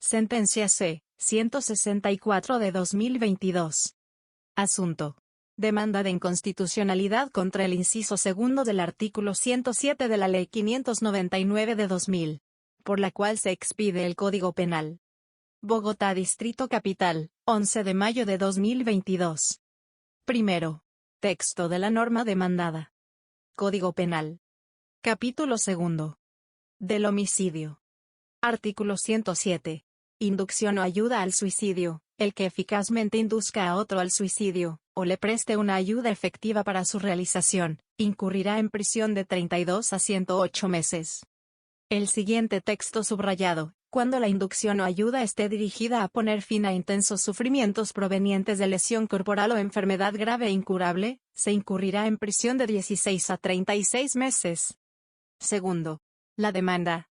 Sentencia C-164 de 2022. Asunto. Demanda de inconstitucionalidad contra el inciso segundo del artículo 107 de la Ley 599 de 2000, por la cual se expide el Código Penal. Bogotá Distrito Capital, 11 de mayo de 2022. Primero. Texto de la norma demandada. Código Penal. Capítulo segundo. Del homicidio. Artículo 107. Inducción o ayuda al suicidio. El que eficazmente induzca a otro al suicidio, o le preste una ayuda efectiva para su realización, incurrirá en prisión de 32 a 108 meses. El siguiente texto subrayado, cuando la inducción o ayuda esté dirigida a poner fin a intensos sufrimientos provenientes de lesión corporal o enfermedad grave e incurable, se incurrirá en prisión de 16 a 36 meses. Segundo. La demanda.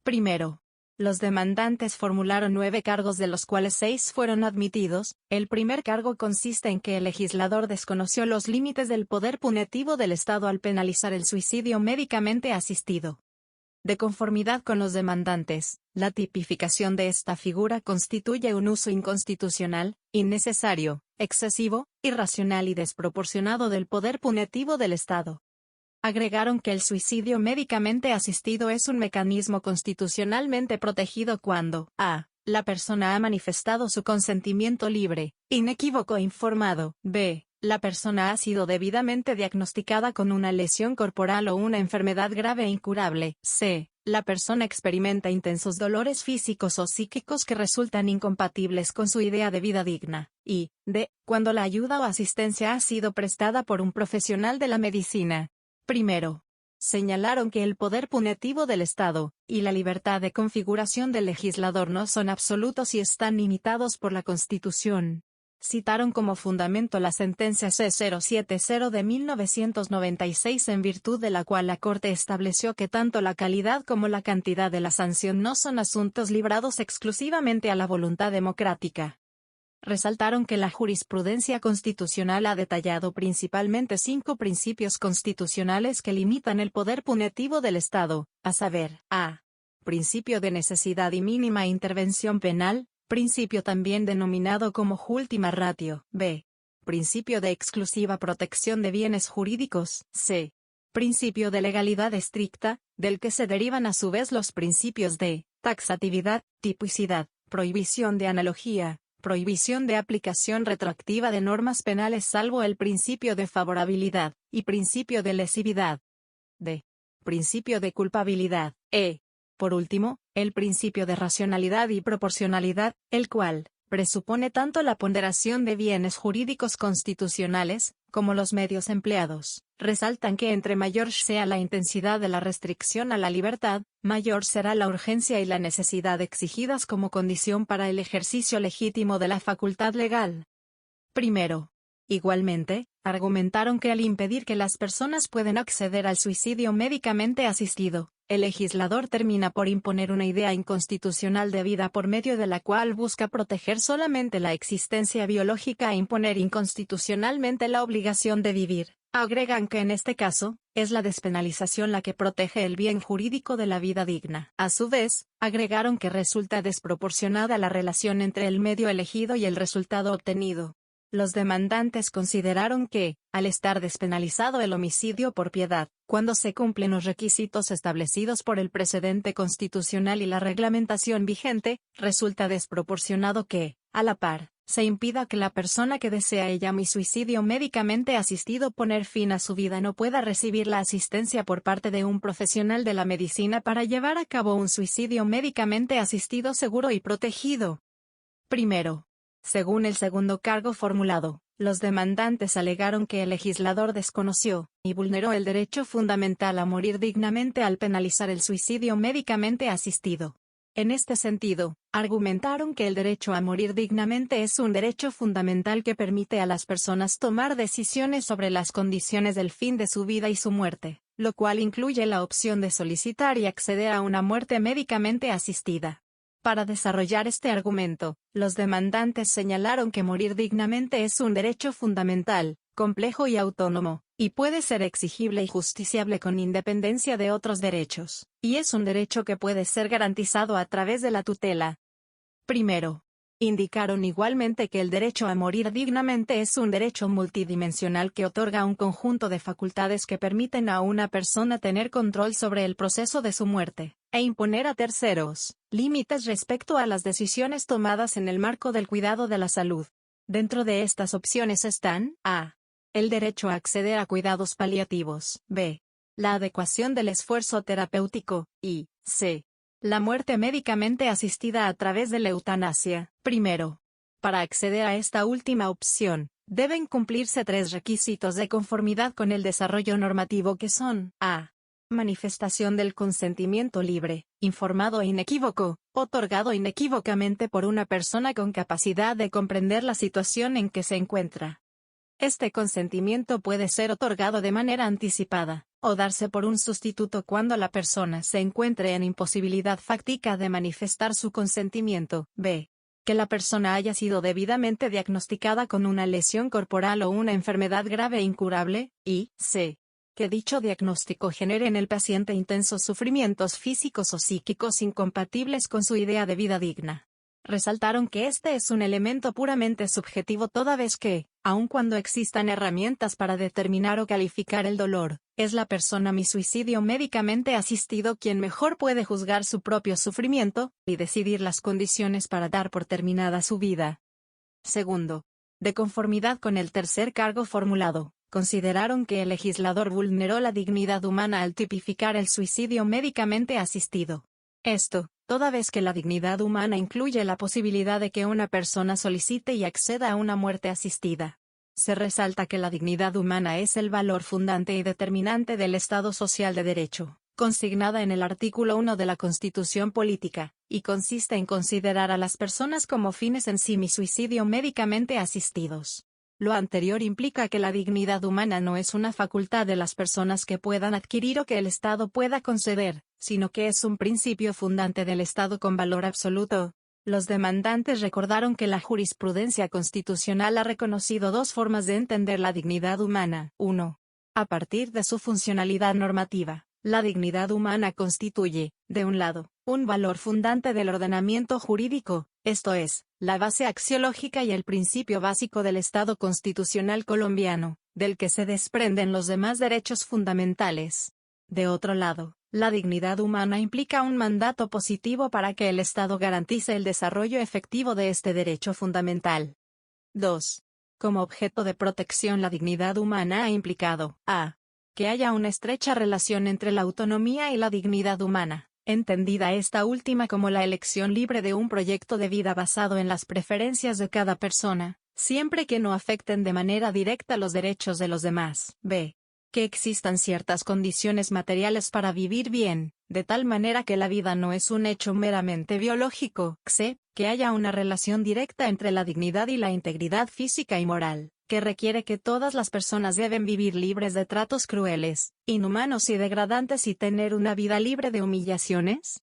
Primero. Los demandantes formularon 9 cargos de los cuales 6 fueron admitidos. El primer cargo consiste en que el legislador desconoció los límites del poder punitivo del Estado al penalizar el suicidio médicamente asistido. De conformidad con los demandantes, la tipificación de esta figura constituye un uso inconstitucional, innecesario, excesivo, irracional y desproporcionado del poder punitivo del Estado. Agregaron que el suicidio médicamente asistido es un mecanismo constitucionalmente protegido cuando a. La persona ha manifestado su consentimiento libre, inequívoco e informado. B. La persona ha sido debidamente diagnosticada con una lesión corporal o una enfermedad grave e incurable. C. La persona experimenta intensos dolores físicos o psíquicos que resultan incompatibles con su idea de vida digna. Y D. Cuando la ayuda o asistencia ha sido prestada por un profesional de la medicina. Primero. Señalaron que el poder punitivo del Estado, y la libertad de configuración del legislador no son absolutos y están limitados por la Constitución. Citaron como fundamento la sentencia C-070 de 1996 en virtud de la cual la Corte estableció que tanto la calidad como la cantidad de la sanción no son asuntos librados exclusivamente a la voluntad democrática. Resaltaron que la jurisprudencia constitucional ha detallado principalmente 5 principios constitucionales que limitan el poder punitivo del Estado, a saber, a. Principio de necesidad y mínima intervención penal, principio también denominado como última ratio. B. Principio de exclusiva protección de bienes jurídicos. C. Principio de legalidad estricta, del que se derivan a su vez los principios de taxatividad, tipicidad, prohibición de analogía, prohibición de aplicación retroactiva de normas penales salvo el principio de favorabilidad, y principio de lesividad. D. Principio de culpabilidad. E. Por último, el principio de racionalidad y proporcionalidad, el cual presupone tanto la ponderación de bienes jurídicos constitucionales, como los medios empleados. Resaltan que entre mayor sea la intensidad de la restricción a la libertad, mayor será la urgencia y la necesidad exigidas como condición para el ejercicio legítimo de la facultad legal. Primero. Igualmente, argumentaron que al impedir que las personas puedan acceder al suicidio médicamente asistido, el legislador termina por imponer una idea inconstitucional de vida por medio de la cual busca proteger solamente la existencia biológica e imponer inconstitucionalmente la obligación de vivir. Agregan que en este caso, es la despenalización la que protege el bien jurídico de la vida digna. A su vez, agregaron que resulta desproporcionada la relación entre el medio elegido y el resultado obtenido. Los demandantes consideraron que, al estar despenalizado el homicidio por piedad, cuando se cumplen los requisitos establecidos por el precedente constitucional y la reglamentación vigente, resulta desproporcionado que, a la par, se impida que la persona que desea llame suicidio médicamente asistido poner fin a su vida no pueda recibir la asistencia por parte de un profesional de la medicina para llevar a cabo un suicidio médicamente asistido seguro y protegido. Primero. Según el segundo cargo formulado, los demandantes alegaron que el legislador desconoció y vulneró el derecho fundamental a morir dignamente al penalizar el suicidio médicamente asistido. En este sentido, argumentaron que el derecho a morir dignamente es un derecho fundamental que permite a las personas tomar decisiones sobre las condiciones del fin de su vida y su muerte, lo cual incluye la opción de solicitar y acceder a una muerte médicamente asistida. Para desarrollar este argumento, los demandantes señalaron que morir dignamente es un derecho fundamental, complejo y autónomo, y puede ser exigible y justiciable con independencia de otros derechos, y es un derecho que puede ser garantizado a través de la tutela. Primero, indicaron igualmente que el derecho a morir dignamente es un derecho multidimensional que otorga un conjunto de facultades que permiten a una persona tener control sobre el proceso de su muerte, e imponer a terceros límites respecto a las decisiones tomadas en el marco del cuidado de la salud. Dentro de estas opciones están: a. El derecho a acceder a cuidados paliativos. B. La adecuación del esfuerzo terapéutico. Y c. La muerte médicamente asistida a través de la eutanasia. Primero, para acceder a esta última opción, deben cumplirse 3 requisitos de conformidad con el desarrollo normativo que son: a. Manifestación del consentimiento libre, informado e inequívoco, otorgado inequívocamente por una persona con capacidad de comprender la situación en que se encuentra. Este consentimiento puede ser otorgado de manera anticipada, o darse por un sustituto cuando la persona se encuentre en imposibilidad fáctica de manifestar su consentimiento. B. Que la persona haya sido debidamente diagnosticada con una lesión corporal o una enfermedad grave e incurable. Y c. Que dicho diagnóstico genere en el paciente intensos sufrimientos físicos o psíquicos incompatibles con su idea de vida digna. Resaltaron que este es un elemento puramente subjetivo toda vez que, aun cuando existan herramientas para determinar o calificar el dolor, es la persona mi suicidio médicamente asistido quien mejor puede juzgar su propio sufrimiento, y decidir las condiciones para dar por terminada su vida. Segundo, de conformidad con el tercer cargo formulado, consideraron que el legislador vulneró la dignidad humana al tipificar el suicidio médicamente asistido. Esto, toda vez que la dignidad humana incluye la posibilidad de que una persona solicite y acceda a una muerte asistida. Se resalta que la dignidad humana es el valor fundante y determinante del Estado social de derecho, consignada en el artículo 1 de la Constitución Política, y consiste en considerar a las personas como fines en sí mismos suicidio médicamente asistidos. Lo anterior implica que la dignidad humana no es una facultad de las personas que puedan adquirir o que el Estado pueda conceder, sino que es un principio fundante del Estado con valor absoluto. Los demandantes recordaron que la jurisprudencia constitucional ha reconocido 2 formas de entender la dignidad humana. 1. A partir de su funcionalidad normativa, la dignidad humana constituye, de un lado, un valor fundante del ordenamiento jurídico, esto es, la base axiológica y el principio básico del Estado constitucional colombiano, del que se desprenden los demás derechos fundamentales. De otro lado, la dignidad humana implica un mandato positivo para que el Estado garantice el desarrollo efectivo de este derecho fundamental. 2. Como objeto de protección, la dignidad humana ha implicado: a. Que haya una estrecha relación entre la autonomía y la dignidad humana, entendida esta última como la elección libre de un proyecto de vida basado en las preferencias de cada persona, siempre que no afecten de manera directa los derechos de los demás. B. Que existan ciertas condiciones materiales para vivir bien, de tal manera que la vida no es un hecho meramente biológico. C. Que haya una relación directa entre la dignidad y la integridad física y moral, que requiere que todas las personas deben vivir libres de tratos crueles, inhumanos y degradantes y tener una vida libre de humillaciones.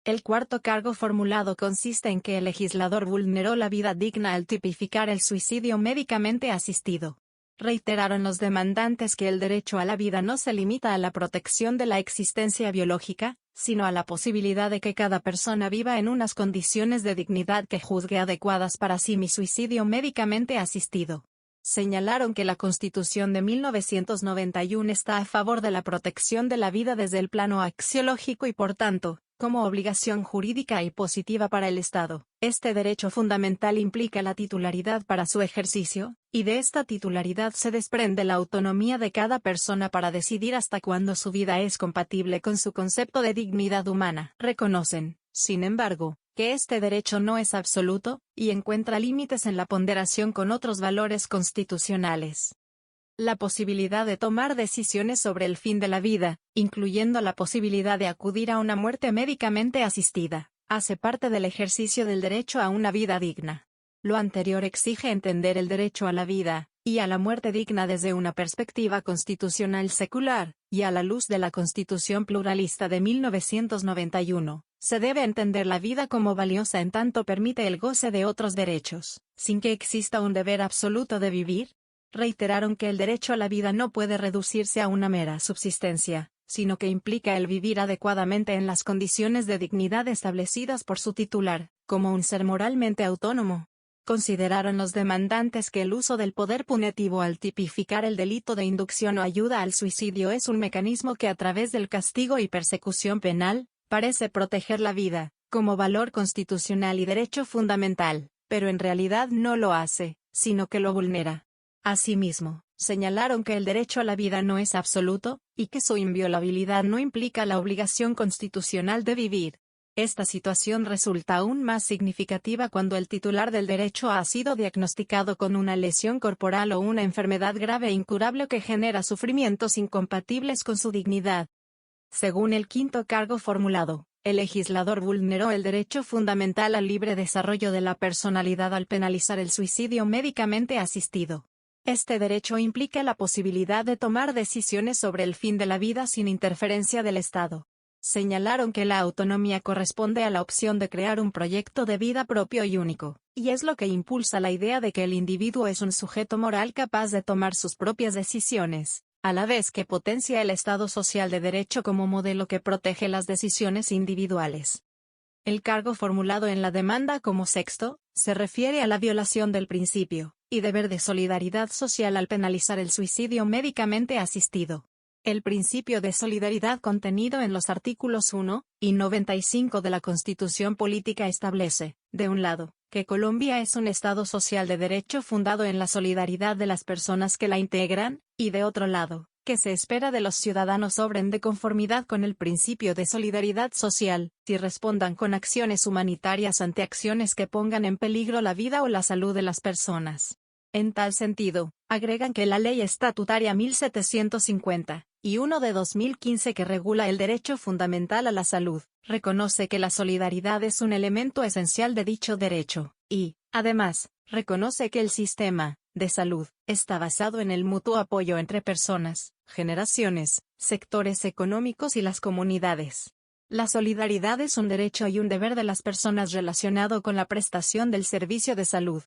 El cuarto cargo formulado consiste en que el legislador vulneró la vida digna al tipificar el suicidio médicamente asistido. Reiteraron los demandantes que el derecho a la vida no se limita a la protección de la existencia biológica, sino a la posibilidad de que cada persona viva en unas condiciones de dignidad que juzgue adecuadas para sí mi suicidio médicamente asistido. Señalaron que la Constitución de 1991 está a favor de la protección de la vida desde el plano axiológico y por tanto, como obligación jurídica y positiva para el Estado, este derecho fundamental implica la titularidad para su ejercicio, y de esta titularidad se desprende la autonomía de cada persona para decidir hasta cuándo su vida es compatible con su concepto de dignidad humana. Reconocen, sin embargo, que este derecho no es absoluto, y encuentra límites en la ponderación con otros valores constitucionales. La posibilidad de tomar decisiones sobre el fin de la vida, incluyendo la posibilidad de acudir a una muerte médicamente asistida, hace parte del ejercicio del derecho a una vida digna. Lo anterior exige entender el derecho a la vida y a la muerte digna desde una perspectiva constitucional secular, y a la luz de la Constitución pluralista de 1991. Se debe entender la vida como valiosa en tanto permite el goce de otros derechos, sin que exista un deber absoluto de vivir. Reiteraron que el derecho a la vida no puede reducirse a una mera subsistencia, sino que implica el vivir adecuadamente en las condiciones de dignidad establecidas por su titular, como un ser moralmente autónomo. Consideraron los demandantes que el uso del poder punitivo al tipificar el delito de inducción o ayuda al suicidio es un mecanismo que a través del castigo y persecución penal, parece proteger la vida, como valor constitucional y derecho fundamental, pero en realidad no lo hace, sino que lo vulnera. Asimismo, señalaron que el derecho a la vida no es absoluto, y que su inviolabilidad no implica la obligación constitucional de vivir. Esta situación resulta aún más significativa cuando el titular del derecho ha sido diagnosticado con una lesión corporal o una enfermedad grave e incurable que genera sufrimientos incompatibles con su dignidad. Según el quinto cargo formulado, el legislador vulneró el derecho fundamental al libre desarrollo de la personalidad al penalizar el suicidio médicamente asistido. Este derecho implica la posibilidad de tomar decisiones sobre el fin de la vida sin interferencia del Estado. Señalaron que la autonomía corresponde a la opción de crear un proyecto de vida propio y único, y es lo que impulsa la idea de que el individuo es un sujeto moral capaz de tomar sus propias decisiones, a la vez que potencia el Estado social de derecho como modelo que protege las decisiones individuales. El cargo formulado en la demanda como sexto, se refiere a la violación del principio y deber de solidaridad social al penalizar el suicidio médicamente asistido. El principio de solidaridad contenido en los artículos 1 y 95 de la Constitución Política establece, de un lado, que Colombia es un Estado social de derecho fundado en la solidaridad de las personas que la integran, y de otro lado, que se espera de los ciudadanos obren de conformidad con el principio de solidaridad social, y respondan con acciones humanitarias ante acciones que pongan en peligro la vida o la salud de las personas. En tal sentido, agregan que la Ley Estatutaria 1750, y 1 de 2015 que regula el derecho fundamental a la salud, reconoce que la solidaridad es un elemento esencial de dicho derecho, y, además, reconoce que el sistema de salud está basado en el mutuo apoyo entre personas, generaciones, sectores económicos y las comunidades. La solidaridad es un derecho y un deber de las personas relacionado con la prestación del servicio de salud.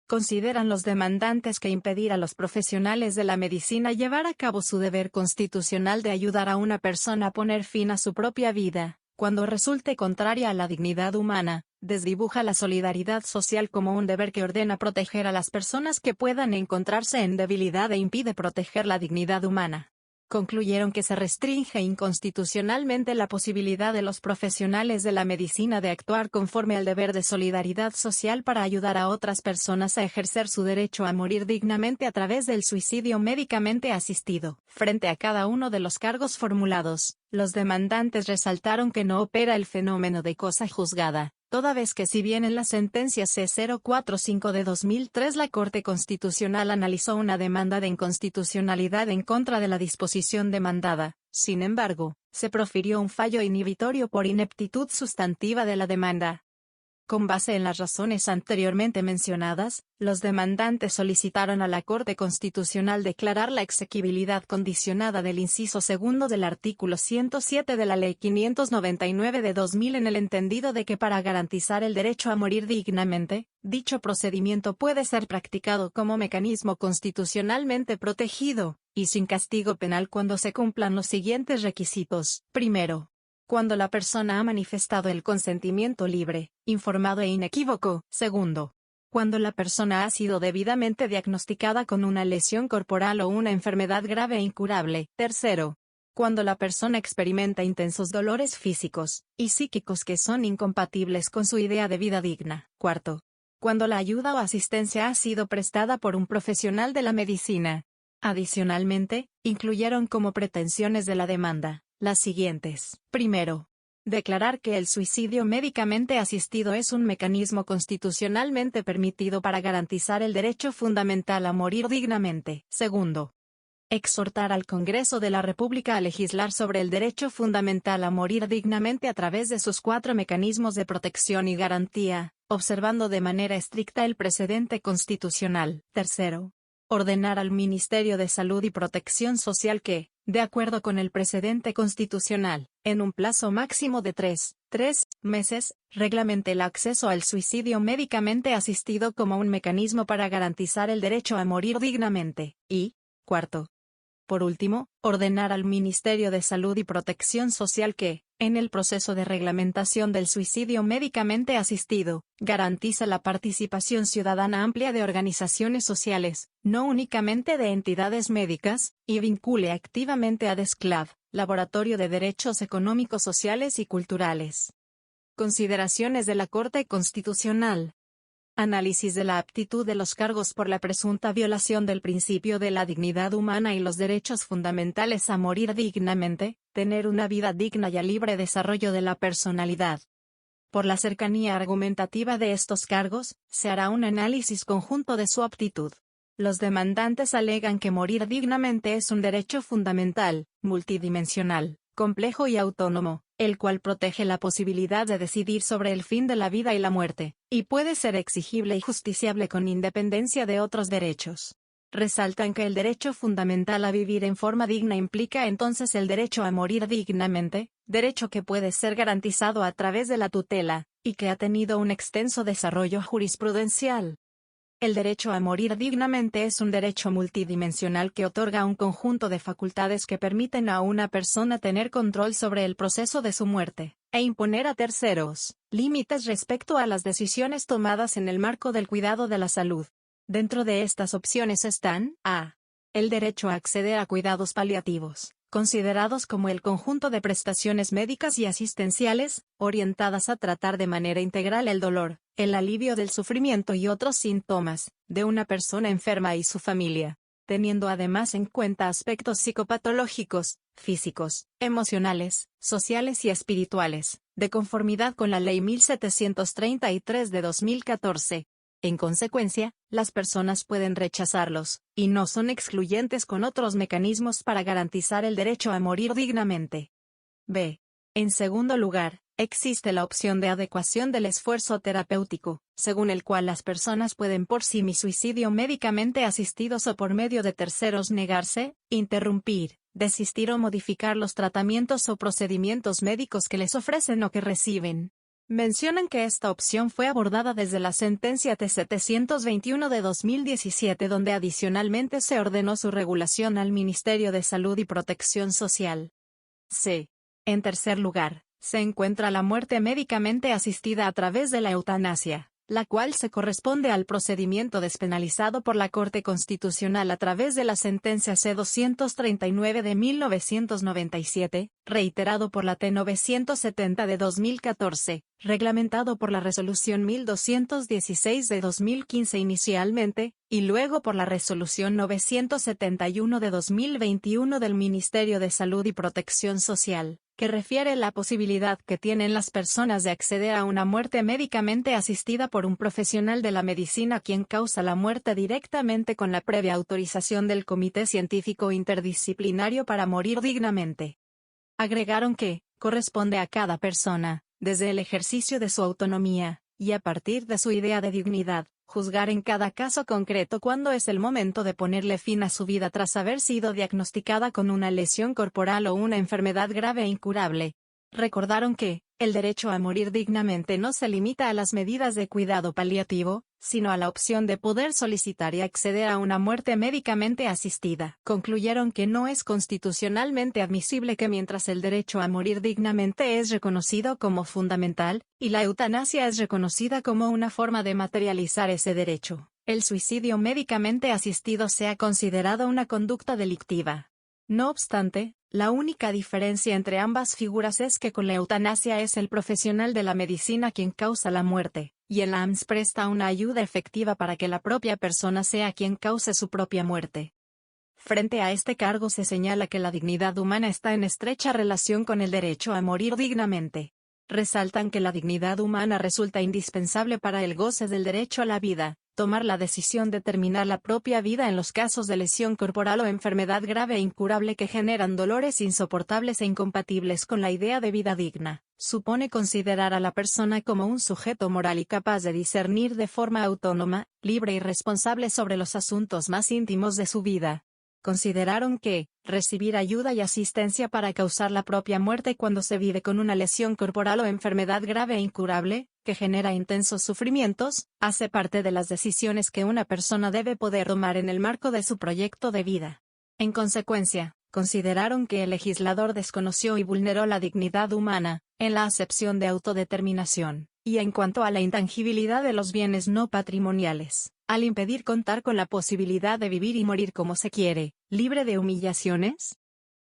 Consideran los demandantes que impedir a los profesionales de la medicina llevar a cabo su deber constitucional de ayudar a una persona a poner fin a su propia vida, cuando resulte contraria a la dignidad humana, desdibuja la solidaridad social como un deber que ordena proteger a las personas que puedan encontrarse en debilidad e impide proteger la dignidad humana. Concluyeron que se restringe inconstitucionalmente la posibilidad de los profesionales de la medicina de actuar conforme al deber de solidaridad social para ayudar a otras personas a ejercer su derecho a morir dignamente a través del suicidio médicamente asistido. Frente a cada uno de los cargos formulados, los demandantes resaltaron que no opera el fenómeno de cosa juzgada, toda vez que si bien en la sentencia C-045 de 2003 la Corte Constitucional analizó una demanda de inconstitucionalidad en contra de la disposición demandada, sin embargo, se profirió un fallo inhibitorio por ineptitud sustantiva de la demanda. Con base en las razones anteriormente mencionadas, los demandantes solicitaron a la Corte Constitucional declarar la exequibilidad condicionada del inciso segundo del artículo 107 de la Ley 599 de 2000 en el entendido de que para garantizar el derecho a morir dignamente, dicho procedimiento puede ser practicado como mecanismo constitucionalmente protegido, y sin castigo penal cuando se cumplan los siguientes requisitos. Primero, cuando la persona ha manifestado el consentimiento libre, informado e inequívoco. Segundo, cuando la persona ha sido debidamente diagnosticada con una lesión corporal o una enfermedad grave e incurable. Tercero, cuando la persona experimenta intensos dolores físicos y psíquicos que son incompatibles con su idea de vida digna. Cuarto, cuando la ayuda o asistencia ha sido prestada por un profesional de la medicina. Adicionalmente, incluyeron como pretensiones de la demanda las siguientes. Primero, declarar que el suicidio médicamente asistido es un mecanismo constitucionalmente permitido para garantizar el derecho fundamental a morir dignamente. Segundo, exhortar al Congreso de la República a legislar sobre el derecho fundamental a morir dignamente a través de sus 4 mecanismos de protección y garantía, observando de manera estricta el precedente constitucional. Tercero, ordenar al Ministerio de Salud y Protección Social que, de acuerdo con el precedente constitucional, en un plazo máximo de 3 meses, reglamente el acceso al suicidio médicamente asistido como un mecanismo para garantizar el derecho a morir dignamente. Y, cuarto, Por último, ordenar al Ministerio de Salud y Protección Social que, en el proceso de reglamentación del suicidio médicamente asistido, garantiza la participación ciudadana amplia de organizaciones sociales, no únicamente de entidades médicas, y vincule activamente a DESCLAV, Laboratorio de Derechos Económicos Sociales y Culturales. Consideraciones de la Corte Constitucional. Análisis de la aptitud de los cargos por la presunta violación del principio de la dignidad humana y los derechos fundamentales a morir dignamente, tener una vida digna y a libre desarrollo de la personalidad. Por la cercanía argumentativa de estos cargos, se hará un análisis conjunto de su aptitud. Los demandantes alegan que morir dignamente es un derecho fundamental, multidimensional, complejo y autónomo, el cual protege la posibilidad de decidir sobre el fin de la vida y la muerte, y puede ser exigible y justiciable con independencia de otros derechos. Resaltan que el derecho fundamental a vivir en forma digna implica entonces el derecho a morir dignamente, derecho que puede ser garantizado a través de la tutela, y que ha tenido un extenso desarrollo jurisprudencial. El derecho a morir dignamente es un derecho multidimensional que otorga un conjunto de facultades que permiten a una persona tener control sobre el proceso de su muerte, e imponer a terceros límites respecto a las decisiones tomadas en el marco del cuidado de la salud. Dentro de estas opciones están: a. El derecho a acceder a cuidados paliativos, considerados como el conjunto de prestaciones médicas y asistenciales, orientadas a tratar de manera integral el dolor, el alivio del sufrimiento y otros síntomas, de una persona enferma y su familia, teniendo además en cuenta aspectos psicopatológicos, físicos, emocionales, sociales y espirituales, de conformidad con la Ley 1733 de 2014. En consecuencia, las personas pueden rechazarlos, y no son excluyentes con otros mecanismos para garantizar el derecho a morir dignamente. B. En segundo lugar, existe la opción de adecuación del esfuerzo terapéutico, según el cual las personas pueden por sí mismo suicidio médicamente asistidos o por medio de terceros negarse, interrumpir, desistir o modificar los tratamientos o procedimientos médicos que les ofrecen o que reciben. Mencionan que esta opción fue abordada desde la sentencia T-721 de 2017, donde adicionalmente se ordenó su regulación al Ministerio de Salud y Protección Social. C. En tercer lugar, se encuentra la muerte médicamente asistida a través de la eutanasia, la cual se corresponde al procedimiento despenalizado por la Corte Constitucional a través de la sentencia C-239 de 1997, reiterado por la T-970 de 2014, reglamentado por la Resolución 1216 de 2015 inicialmente, y luego por la Resolución 971 de 2021 del Ministerio de Salud y Protección Social, que refiere la posibilidad que tienen las personas de acceder a una muerte médicamente asistida por un profesional de la medicina quien causa la muerte directamente con la previa autorización del Comité Científico Interdisciplinario para morir dignamente. Agregaron que, corresponde a cada persona, desde el ejercicio de su autonomía, y a partir de su idea de dignidad, juzgar en cada caso concreto cuándo es el momento de ponerle fin a su vida tras haber sido diagnosticada con una lesión corporal o una enfermedad grave e incurable. Recordaron que, el derecho a morir dignamente no se limita a las medidas de cuidado paliativo, sino a la opción de poder solicitar y acceder a una muerte médicamente asistida. Concluyeron que no es constitucionalmente admisible que mientras el derecho a morir dignamente es reconocido como fundamental, y la eutanasia es reconocida como una forma de materializar ese derecho, el suicidio médicamente asistido sea considerado una conducta delictiva. No obstante, la única diferencia entre ambas figuras es que con la eutanasia es el profesional de la medicina quien causa la muerte, y el AMS presta una ayuda efectiva para que la propia persona sea quien cause su propia muerte. Frente a este cargo se señala que la dignidad humana está en estrecha relación con el derecho a morir dignamente. Resaltan que la dignidad humana resulta indispensable para el goce del derecho a la vida, tomar la decisión de terminar la propia vida en los casos de lesión corporal o enfermedad grave e incurable que generan dolores insoportables e incompatibles con la idea de vida digna, supone considerar a la persona como un sujeto moral y capaz de discernir de forma autónoma, libre y responsable sobre los asuntos más íntimos de su vida. Consideraron que, recibir ayuda y asistencia para causar la propia muerte cuando se vive con una lesión corporal o enfermedad grave e incurable, que genera intensos sufrimientos, hace parte de las decisiones que una persona debe poder tomar en el marco de su proyecto de vida. En consecuencia, consideraron que el legislador desconoció y vulneró la dignidad humana, en la acepción de autodeterminación, y en cuanto a la intangibilidad de los bienes no patrimoniales, al impedir contar con la posibilidad de vivir y morir como se quiere, libre de humillaciones.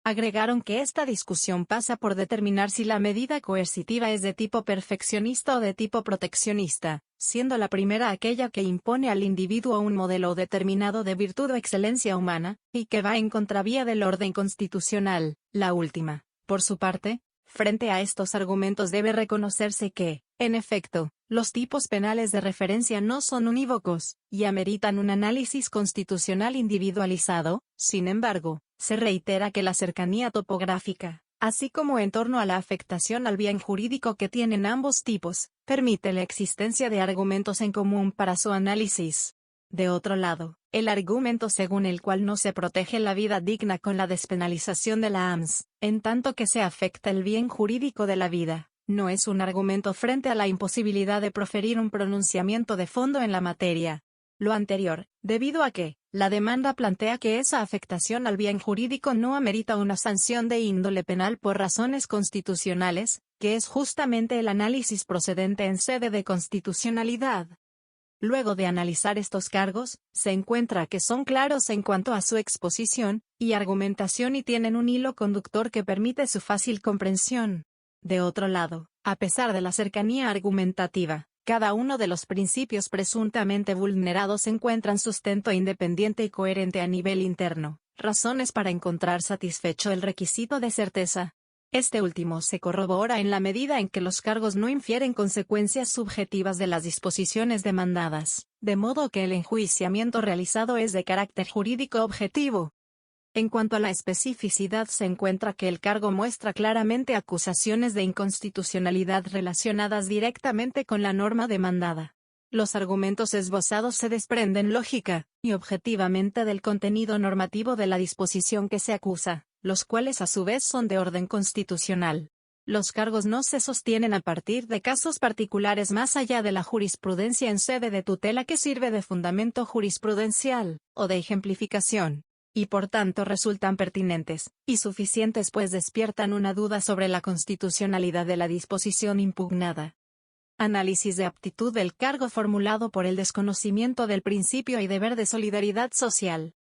Agregaron que esta discusión pasa por determinar si la medida coercitiva es de tipo perfeccionista o de tipo proteccionista, siendo la primera aquella que impone al individuo un modelo determinado de virtud o excelencia humana, y que va en contravía del orden constitucional. La última, por su parte, frente a estos argumentos debe reconocerse que, en efecto, los tipos penales de referencia no son unívocos, y ameritan un análisis constitucional individualizado. Sin embargo, se reitera que la cercanía topográfica, así como en torno a la afectación al bien jurídico que tienen ambos tipos, permite la existencia de argumentos en común para su análisis. De otro lado, el argumento según el cual no se protege la vida digna con la despenalización de la AMS, en tanto que se afecta el bien jurídico de la vida, no es un argumento frente a la imposibilidad de proferir un pronunciamiento de fondo en la materia. Lo anterior, debido a que, la demanda plantea que esa afectación al bien jurídico no amerita una sanción de índole penal por razones constitucionales, que es justamente el análisis procedente en sede de constitucionalidad. Luego de analizar estos cargos, se encuentra que son claros en cuanto a su exposición y argumentación y tienen un hilo conductor que permite su fácil comprensión. De otro lado, a pesar de la cercanía argumentativa, cada uno de los principios presuntamente vulnerados encuentran sustento independiente y coherente a nivel interno, razones para encontrar satisfecho el requisito de certeza. Este último se corrobora en la medida en que los cargos no infieren consecuencias subjetivas de las disposiciones demandadas, de modo que el enjuiciamiento realizado es de carácter jurídico objetivo. En cuanto a la especificidad, se encuentra que el cargo muestra claramente acusaciones de inconstitucionalidad relacionadas directamente con la norma demandada. Los argumentos esbozados se desprenden lógica y objetivamente del contenido normativo de la disposición que se acusa, los cuales a su vez son de orden constitucional. Los cargos no se sostienen a partir de casos particulares más allá de la jurisprudencia en sede de tutela que sirve de fundamento jurisprudencial, o de ejemplificación, y por tanto resultan pertinentes y suficientes pues despiertan una duda sobre la constitucionalidad de la disposición impugnada. Análisis de aptitud del cargo formulado por el desconocimiento del principio y deber de solidaridad social.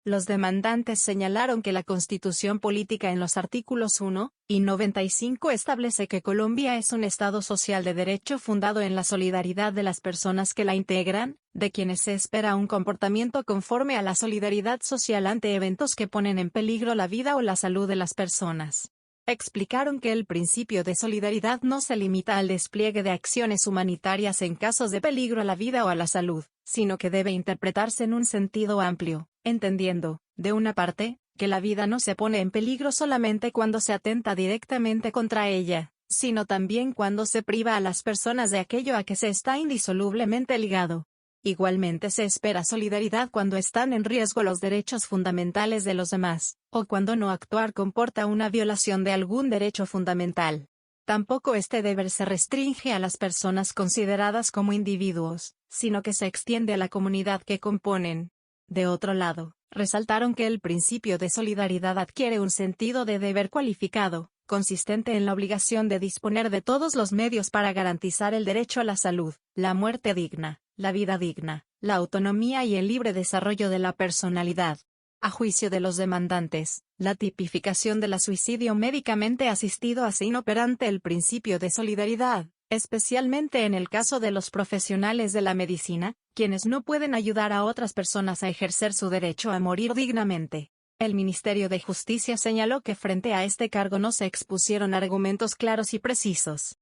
Los demandantes señalaron que la Constitución política en los artículos 1 y 95 establece que Colombia es un Estado social de derecho fundado en la solidaridad de las personas que la integran, de quienes se espera un comportamiento conforme a la solidaridad social ante eventos que ponen en peligro la vida o la salud de las personas. Explicaron que el principio de solidaridad no se limita al despliegue de acciones humanitarias en casos de peligro a la vida o a la salud, sino que debe interpretarse en un sentido amplio, entendiendo, de una parte, que la vida no se pone en peligro solamente cuando se atenta directamente contra ella, sino también cuando se priva a las personas de aquello a que se está indisolublemente ligado. Igualmente se espera solidaridad cuando están en riesgo los derechos fundamentales de los demás, o cuando no actuar comporta una violación de algún derecho fundamental. Tampoco este deber se restringe a las personas consideradas como individuos, sino que se extiende a la comunidad que componen. De otro lado, resaltaron que el principio de solidaridad adquiere un sentido de deber cualificado, consistente en la obligación de disponer de todos los medios para garantizar el derecho a la salud, la muerte digna, la vida digna, la autonomía y el libre desarrollo de la personalidad. A juicio de los demandantes, la tipificación del suicidio médicamente asistido hace inoperante el principio de solidaridad, especialmente en el caso de los profesionales de la medicina, quienes no pueden ayudar a otras personas a ejercer su derecho a morir dignamente. El Ministerio de Justicia señaló que frente a este cargo no se expusieron argumentos claros y precisos.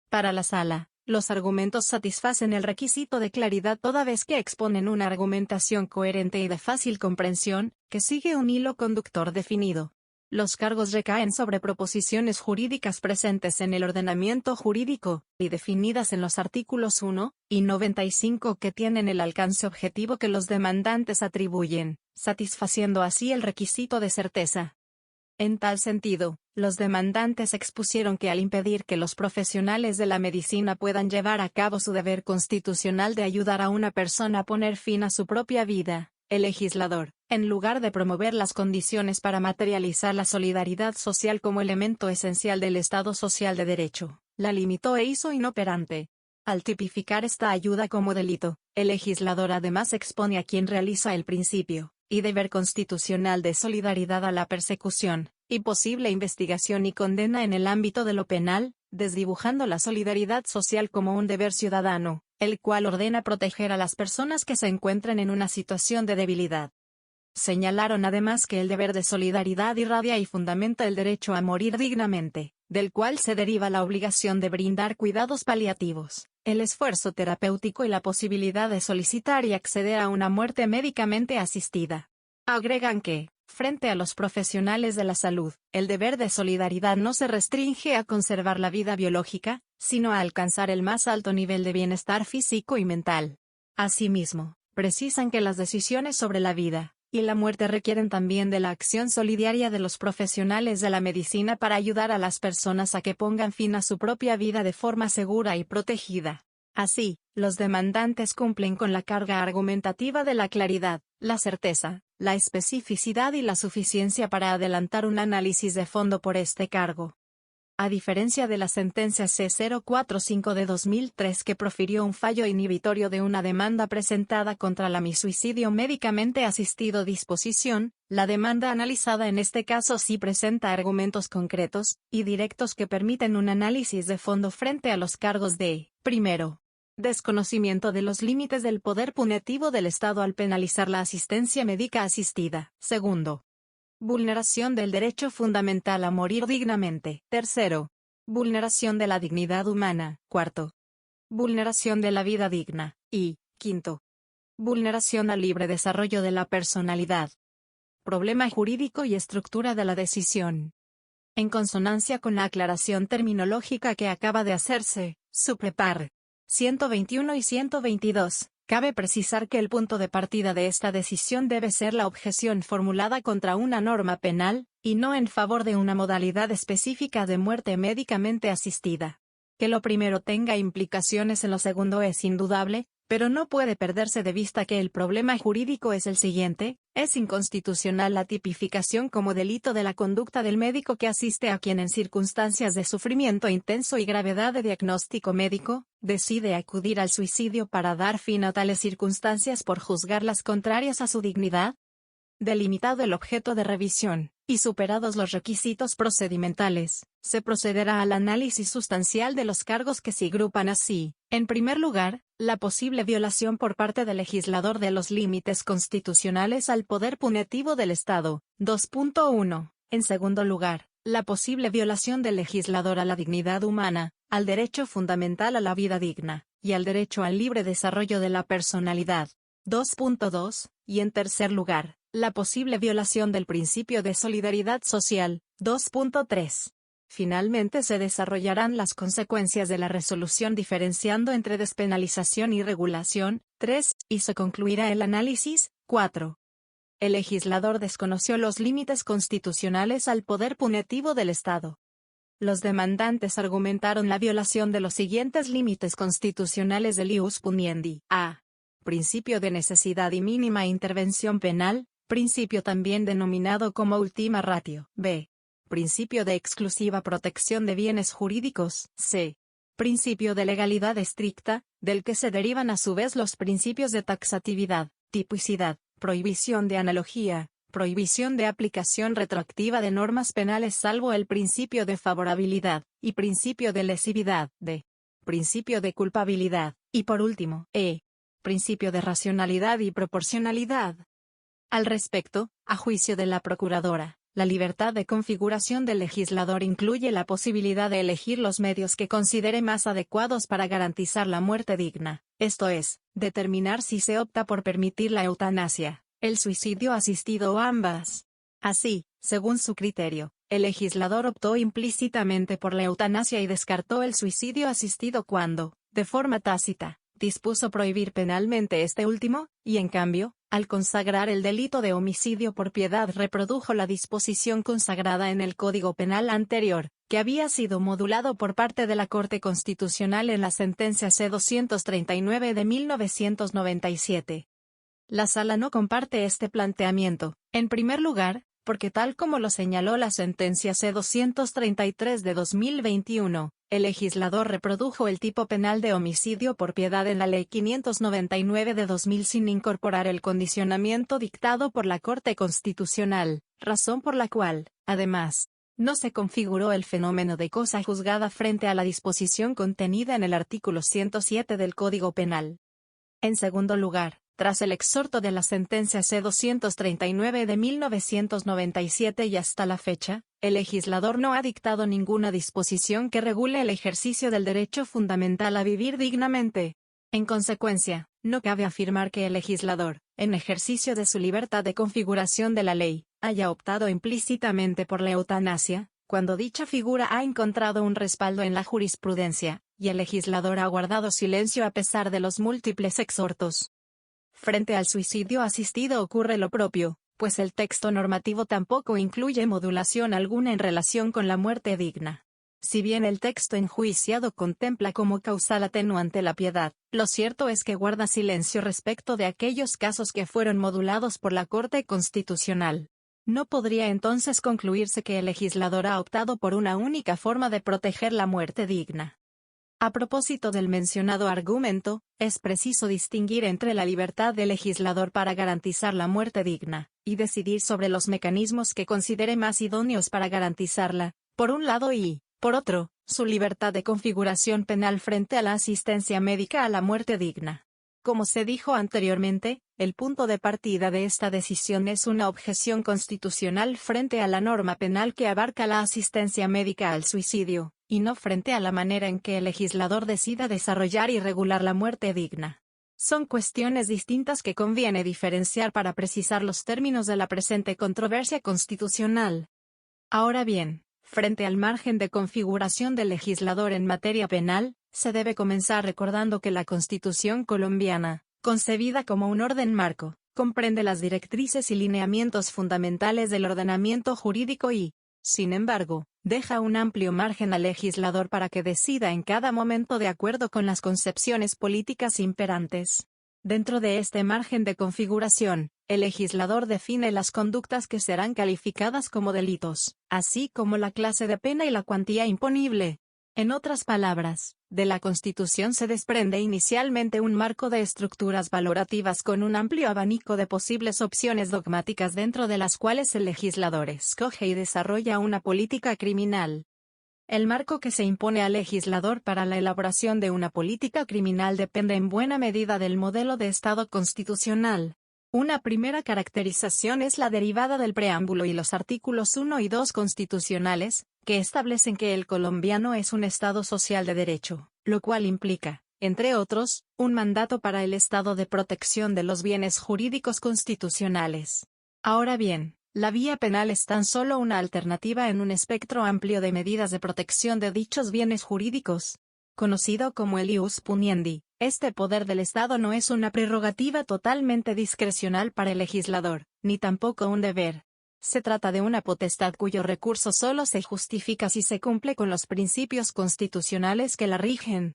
Para la sala, los argumentos satisfacen el requisito de claridad toda vez que exponen una argumentación coherente y de fácil comprensión, que sigue un hilo conductor definido. Los cargos recaen sobre proposiciones jurídicas presentes en el ordenamiento jurídico, y definidas en los artículos 1 y 95 que tienen el alcance objetivo que los demandantes atribuyen, satisfaciendo así el requisito de certeza. En tal sentido, los demandantes expusieron que al impedir que los profesionales de la medicina puedan llevar a cabo su deber constitucional de ayudar a una persona a poner fin a su propia vida, el legislador, en lugar de promover las condiciones para materializar la solidaridad social como elemento esencial del Estado social de derecho, la limitó e hizo inoperante. Al tipificar esta ayuda como delito, el legislador además expone a quien realiza el principio y deber constitucional de solidaridad a la persecución y posible investigación y condena en el ámbito de lo penal, desdibujando la solidaridad social como un deber ciudadano, el cual ordena proteger a las personas que se encuentren en una situación de debilidad. Señalaron además que el deber de solidaridad irradia y fundamenta el derecho a morir dignamente, del cual se deriva la obligación de brindar cuidados paliativos, el esfuerzo terapéutico y la posibilidad de solicitar y acceder a una muerte médicamente asistida. Agregan que, frente a los profesionales de la salud, el deber de solidaridad no se restringe a conservar la vida biológica, sino a alcanzar el más alto nivel de bienestar físico y mental. Asimismo, precisan que las decisiones sobre la vida y la muerte requieren también de la acción solidaria de los profesionales de la medicina para ayudar a las personas a que pongan fin a su propia vida de forma segura y protegida. Así, los demandantes cumplen con la carga argumentativa de la claridad, la certeza, la especificidad y la suficiencia para adelantar un análisis de fondo por este cargo. A diferencia de la sentencia C-045 de 2003 que profirió un fallo inhibitorio de una demanda presentada contra la suicidio médicamente asistido disposición, la demanda analizada en este caso sí presenta argumentos concretos y directos que permiten un análisis de fondo frente a los cargos de, primero, desconocimiento de los límites del poder punitivo del Estado al penalizar la asistencia médica asistida. Segundo, vulneración del derecho fundamental a morir dignamente. Tercero, vulneración de la dignidad humana. Cuarto, vulneración de la vida digna. Y, quinto, vulneración al libre desarrollo de la personalidad. Problema jurídico y estructura de la decisión. En consonancia con la aclaración terminológica que acaba de hacerse, suprepar 121 y 122. Cabe precisar que el punto de partida de esta decisión debe ser la objeción formulada contra una norma penal, y no en favor de una modalidad específica de muerte médicamente asistida. Que lo primero tenga implicaciones en lo segundo es indudable, pero no puede perderse de vista que el problema jurídico es el siguiente: es inconstitucional la tipificación como delito de la conducta del médico que asiste a quien en circunstancias de sufrimiento intenso y gravedad de diagnóstico médico, decide acudir al suicidio para dar fin a tales circunstancias por juzgarlas contrarias a su dignidad. Delimitado el objeto de revisión, y superados los requisitos procedimentales, se procederá al análisis sustancial de los cargos que se agrupan así. En primer lugar, la posible violación por parte del legislador de los límites constitucionales al poder punitivo del Estado. 2.1. En segundo lugar, la posible violación del legislador a la dignidad humana, al derecho fundamental a la vida digna, y al derecho al libre desarrollo de la personalidad. 2.2. Y en tercer lugar, la posible violación del principio de solidaridad social. 2.3. Finalmente se desarrollarán las consecuencias de la resolución diferenciando entre despenalización y regulación. 3. Y se concluirá el análisis. 4. El legislador desconoció los límites constitucionales al poder punitivo del Estado. Los demandantes argumentaron la violación de los siguientes límites constitucionales del ius puniendi. A. Principio de necesidad y mínima intervención penal, principio también denominado como ultima ratio. B. Principio de exclusiva protección de bienes jurídicos. C. Principio de legalidad estricta, del que se derivan a su vez los principios de taxatividad, tipicidad, prohibición de analogía, prohibición de aplicación retroactiva de normas penales salvo el principio de favorabilidad, y principio de lesividad. D. Principio de culpabilidad, y por último, E. Principio de racionalidad y proporcionalidad. Al respecto, a juicio de la Procuradora, la libertad de configuración del legislador incluye la posibilidad de elegir los medios que considere más adecuados para garantizar la muerte digna, esto es, determinar si se opta por permitir la eutanasia, el suicidio asistido o ambas. Así, según su criterio, el legislador optó implícitamente por la eutanasia y descartó el suicidio asistido cuando, de forma tácita, dispuso prohibir penalmente este último, y en cambio, al consagrar el delito de homicidio por piedad reprodujo la disposición consagrada en el Código Penal anterior, que había sido modulado por parte de la Corte Constitucional en la sentencia C-239 de 1997. La Sala no comparte este planteamiento, en primer lugar, porque tal como lo señaló la sentencia C-233 de 2021, el legislador reprodujo el tipo penal de homicidio por piedad en la Ley 599 de 2000 sin incorporar el condicionamiento dictado por la Corte Constitucional, razón por la cual, además, no se configuró el fenómeno de cosa juzgada frente a la disposición contenida en el artículo 107 del Código Penal. En segundo lugar, tras el exhorto de la sentencia C-239 de 1997 y hasta la fecha, el legislador no ha dictado ninguna disposición que regule el ejercicio del derecho fundamental a vivir dignamente. En consecuencia, no cabe afirmar que el legislador, en ejercicio de su libertad de configuración de la ley, haya optado implícitamente por la eutanasia, cuando dicha figura ha encontrado un respaldo en la jurisprudencia, y el legislador ha guardado silencio a pesar de los múltiples exhortos. Frente al suicidio asistido ocurre lo propio, pues el texto normativo tampoco incluye modulación alguna en relación con la muerte digna. Si bien el texto enjuiciado contempla como causal atenuante la piedad, lo cierto es que guarda silencio respecto de aquellos casos que fueron modulados por la Corte Constitucional. No podría entonces concluirse que el legislador ha optado por una única forma de proteger la muerte digna. A propósito del mencionado argumento, es preciso distinguir entre la libertad del legislador para garantizar la muerte digna, y decidir sobre los mecanismos que considere más idóneos para garantizarla, por un lado y, por otro, su libertad de configuración penal frente a la asistencia médica a la muerte digna. Como se dijo anteriormente, el punto de partida de esta decisión es una objeción constitucional frente a la norma penal que abarca la asistencia médica al suicidio, y no frente a la manera en que el legislador decida desarrollar y regular la muerte digna. Son cuestiones distintas que conviene diferenciar para precisar los términos de la presente controversia constitucional. Ahora bien, frente al margen de configuración del legislador en materia penal, se debe comenzar recordando que la Constitución colombiana, concebida como un orden marco, comprende las directrices y lineamientos fundamentales del ordenamiento jurídico y, sin embargo, deja un amplio margen al legislador para que decida en cada momento de acuerdo con las concepciones políticas imperantes. Dentro de este margen de configuración, el legislador define las conductas que serán calificadas como delitos, así como la clase de pena y la cuantía imponible. En otras palabras, de la Constitución se desprende inicialmente un marco de estructuras valorativas con un amplio abanico de posibles opciones dogmáticas dentro de las cuales el legislador escoge y desarrolla una política criminal. El marco que se impone al legislador para la elaboración de una política criminal depende en buena medida del modelo de Estado constitucional. Una primera caracterización es la derivada del preámbulo y los artículos 1 y 2 constitucionales, que establecen que el colombiano es un Estado social de derecho, lo cual implica, entre otros, un mandato para el Estado de protección de los bienes jurídicos constitucionales. Ahora bien, la vía penal es tan solo una alternativa en un espectro amplio de medidas de protección de dichos bienes jurídicos. Conocido como el ius puniendi, este poder del Estado no es una prerrogativa totalmente discrecional para el legislador, ni tampoco un deber. Se trata de una potestad cuyo recurso solo se justifica si se cumple con los principios constitucionales que la rigen.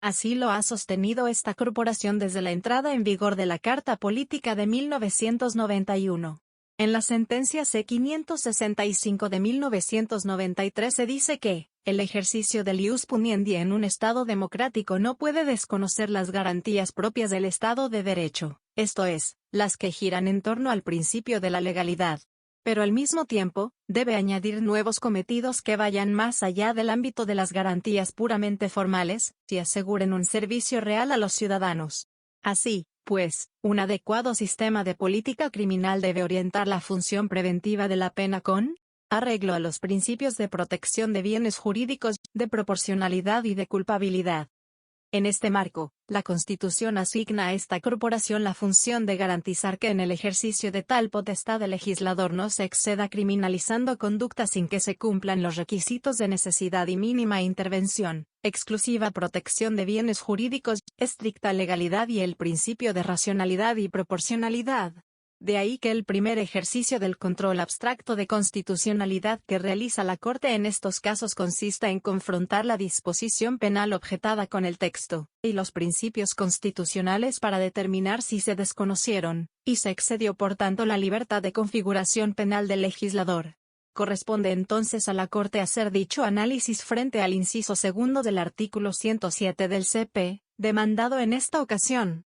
Así lo ha sostenido esta corporación desde la entrada en vigor de la Carta Política de 1991. En la sentencia C-565 de 1993 se dice que, el ejercicio del ius puniendi en un Estado democrático no puede desconocer las garantías propias del Estado de Derecho, esto es, las que giran en torno al principio de la legalidad. Pero al mismo tiempo, debe añadir nuevos cometidos que vayan más allá del ámbito de las garantías puramente formales, y aseguren un servicio real a los ciudadanos. Así, pues, un adecuado sistema de política criminal debe orientar la función preventiva de la pena con arreglo a los principios de protección de bienes jurídicos, de proporcionalidad y de culpabilidad. En este marco, la Constitución asigna a esta corporación la función de garantizar que en el ejercicio de tal potestad el legislador no se exceda criminalizando conductas sin que se cumplan los requisitos de necesidad y mínima intervención, exclusiva protección de bienes jurídicos, estricta legalidad y el principio de racionalidad y proporcionalidad. De ahí que el primer ejercicio del control abstracto de constitucionalidad que realiza la Corte en estos casos consista en confrontar la disposición penal objetada con el texto y los principios constitucionales para determinar si se desconocieron, y se excedió por tanto la libertad de configuración penal del legislador. Corresponde entonces a la Corte hacer dicho análisis frente al inciso segundo del artículo 107 del CP, demandado en esta ocasión.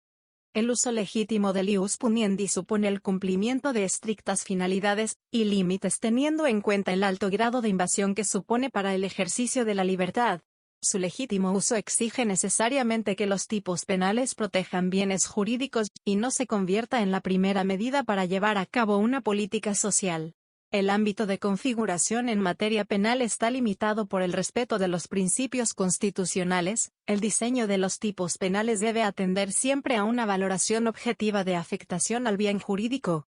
El uso legítimo del ius puniendi supone el cumplimiento de estrictas finalidades y límites teniendo en cuenta el alto grado de invasión que supone para el ejercicio de la libertad. Su legítimo uso exige necesariamente que los tipos penales protejan bienes jurídicos y no se convierta en la primera medida para llevar a cabo una política social. El ámbito de configuración en materia penal está limitado por el respeto de los principios constitucionales. El diseño de los tipos penales debe atender siempre a una valoración objetiva de afectación al bien jurídico.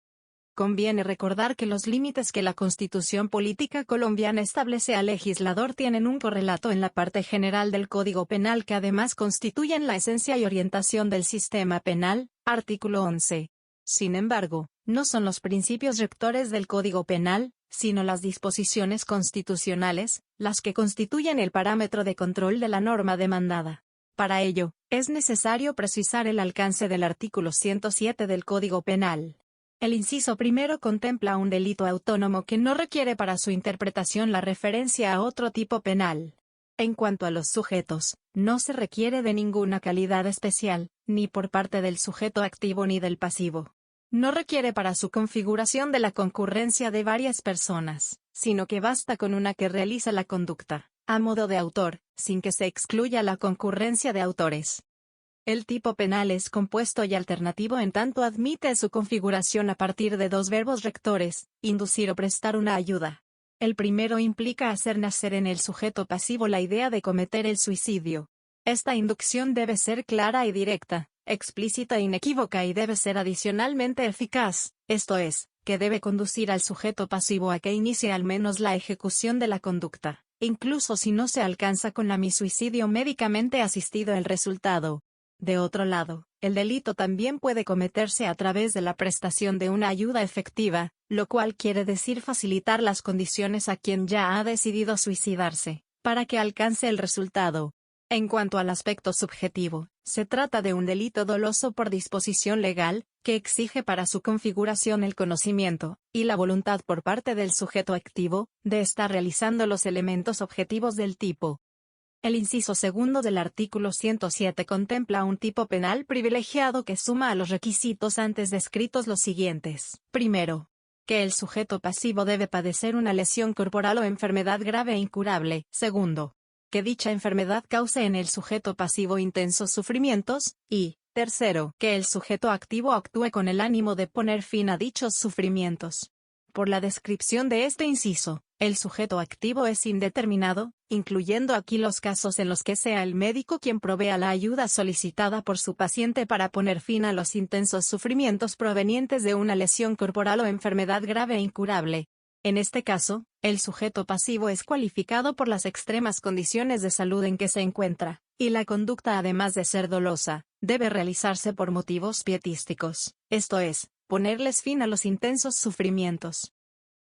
Conviene recordar que los límites que la Constitución Política colombiana establece al legislador tienen un correlato en la parte general del Código Penal que además constituyen la esencia y orientación del sistema penal, artículo 11. Sin embargo, no son los principios rectores del Código Penal, sino las disposiciones constitucionales, las que constituyen el parámetro de control de la norma demandada. Para ello, es necesario precisar el alcance del artículo 107 del Código Penal. El inciso primero contempla un delito autónomo que no requiere para su interpretación la referencia a otro tipo penal. En cuanto a los sujetos, no se requiere de ninguna calidad especial, ni por parte del sujeto activo ni del pasivo. No requiere para su configuración de la concurrencia de varias personas, sino que basta con una que realiza la conducta, a modo de autor, sin que se excluya la concurrencia de autores. El tipo penal es compuesto y alternativo en tanto admite su configuración a partir de dos verbos rectores, inducir o prestar una ayuda. El primero implica hacer nacer en el sujeto pasivo la idea de cometer el suicidio. Esta inducción debe ser clara y directa, explícita e inequívoca y debe ser adicionalmente eficaz, esto es, que debe conducir al sujeto pasivo a que inicie al menos la ejecución de la conducta, incluso si no se alcanza con la suicidio médicamente asistido el resultado. De otro lado, el delito también puede cometerse a través de la prestación de una ayuda efectiva, lo cual quiere decir facilitar las condiciones a quien ya ha decidido suicidarse, para que alcance el resultado. En cuanto al aspecto subjetivo, se trata de un delito doloso por disposición legal, que exige para su configuración el conocimiento, y la voluntad por parte del sujeto activo, de estar realizando los elementos objetivos del tipo. El inciso segundo del artículo 107 contempla un tipo penal privilegiado que suma a los requisitos antes descritos los siguientes. Primero, que el sujeto pasivo debe padecer una lesión corporal o enfermedad grave e incurable. Segundo, que dicha enfermedad cause en el sujeto pasivo intensos sufrimientos, y, tercero, que el sujeto activo actúe con el ánimo de poner fin a dichos sufrimientos. Por la descripción de este inciso, el sujeto activo es indeterminado, incluyendo aquí los casos en los que sea el médico quien provea la ayuda solicitada por su paciente para poner fin a los intensos sufrimientos provenientes de una lesión corporal o enfermedad grave e incurable. En este caso, el sujeto pasivo es cualificado por las extremas condiciones de salud en que se encuentra, y la conducta además de ser dolosa, debe realizarse por motivos pietísticos, esto es, ponerles fin a los intensos sufrimientos.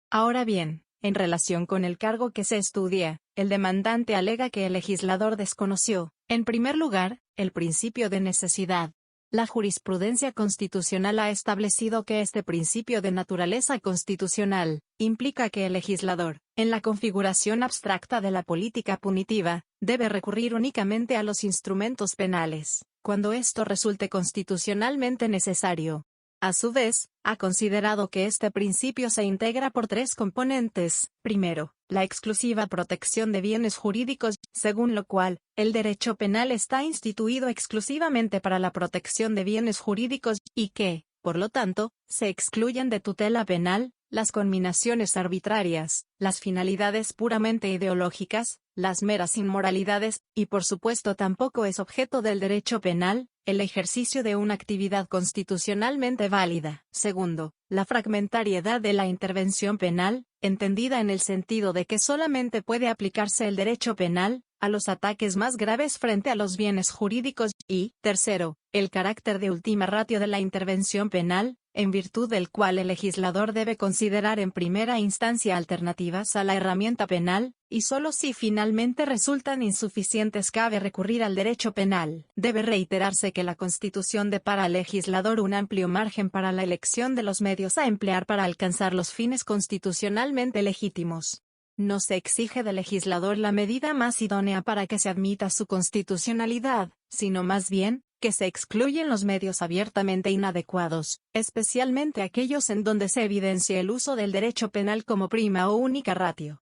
Ahora bien, en relación con el cargo que se estudia, el demandante alega que el legislador desconoció, en primer lugar, el principio de necesidad. La jurisprudencia constitucional ha establecido que este principio de naturaleza constitucional implica que el legislador, en la configuración abstracta de la política punitiva, debe recurrir únicamente a los instrumentos penales, cuando esto resulte constitucionalmente necesario. A su vez, ha considerado que este principio se integra por tres componentes. Primero, la exclusiva protección de bienes jurídicos, según lo cual, el derecho penal está instituido exclusivamente para la protección de bienes jurídicos, y que, por lo tanto, se excluyen de tutela penal, las conminaciones arbitrarias, las finalidades puramente ideológicas, las meras inmoralidades, y por supuesto tampoco es objeto del derecho penal, el ejercicio de una actividad constitucionalmente válida. Segundo, la fragmentariedad de la intervención penal, entendida en el sentido de que solamente puede aplicarse el derecho penal a los ataques más graves frente a los bienes jurídicos, y, tercero, el carácter de última ratio de la intervención penal, en virtud del cual el legislador debe considerar en primera instancia alternativas a la herramienta penal, y solo si finalmente resultan insuficientes cabe recurrir al derecho penal. Debe reiterarse que la Constitución depara al legislador un amplio margen para la elección de los medios a emplear para alcanzar los fines constitucionalmente legítimos. No se exige del legislador la medida más idónea para que se admita su constitucionalidad, sino más bien, que se excluyen los medios abiertamente inadecuados, especialmente aquellos en donde se evidencia el uso del derecho penal como prima o única ratio.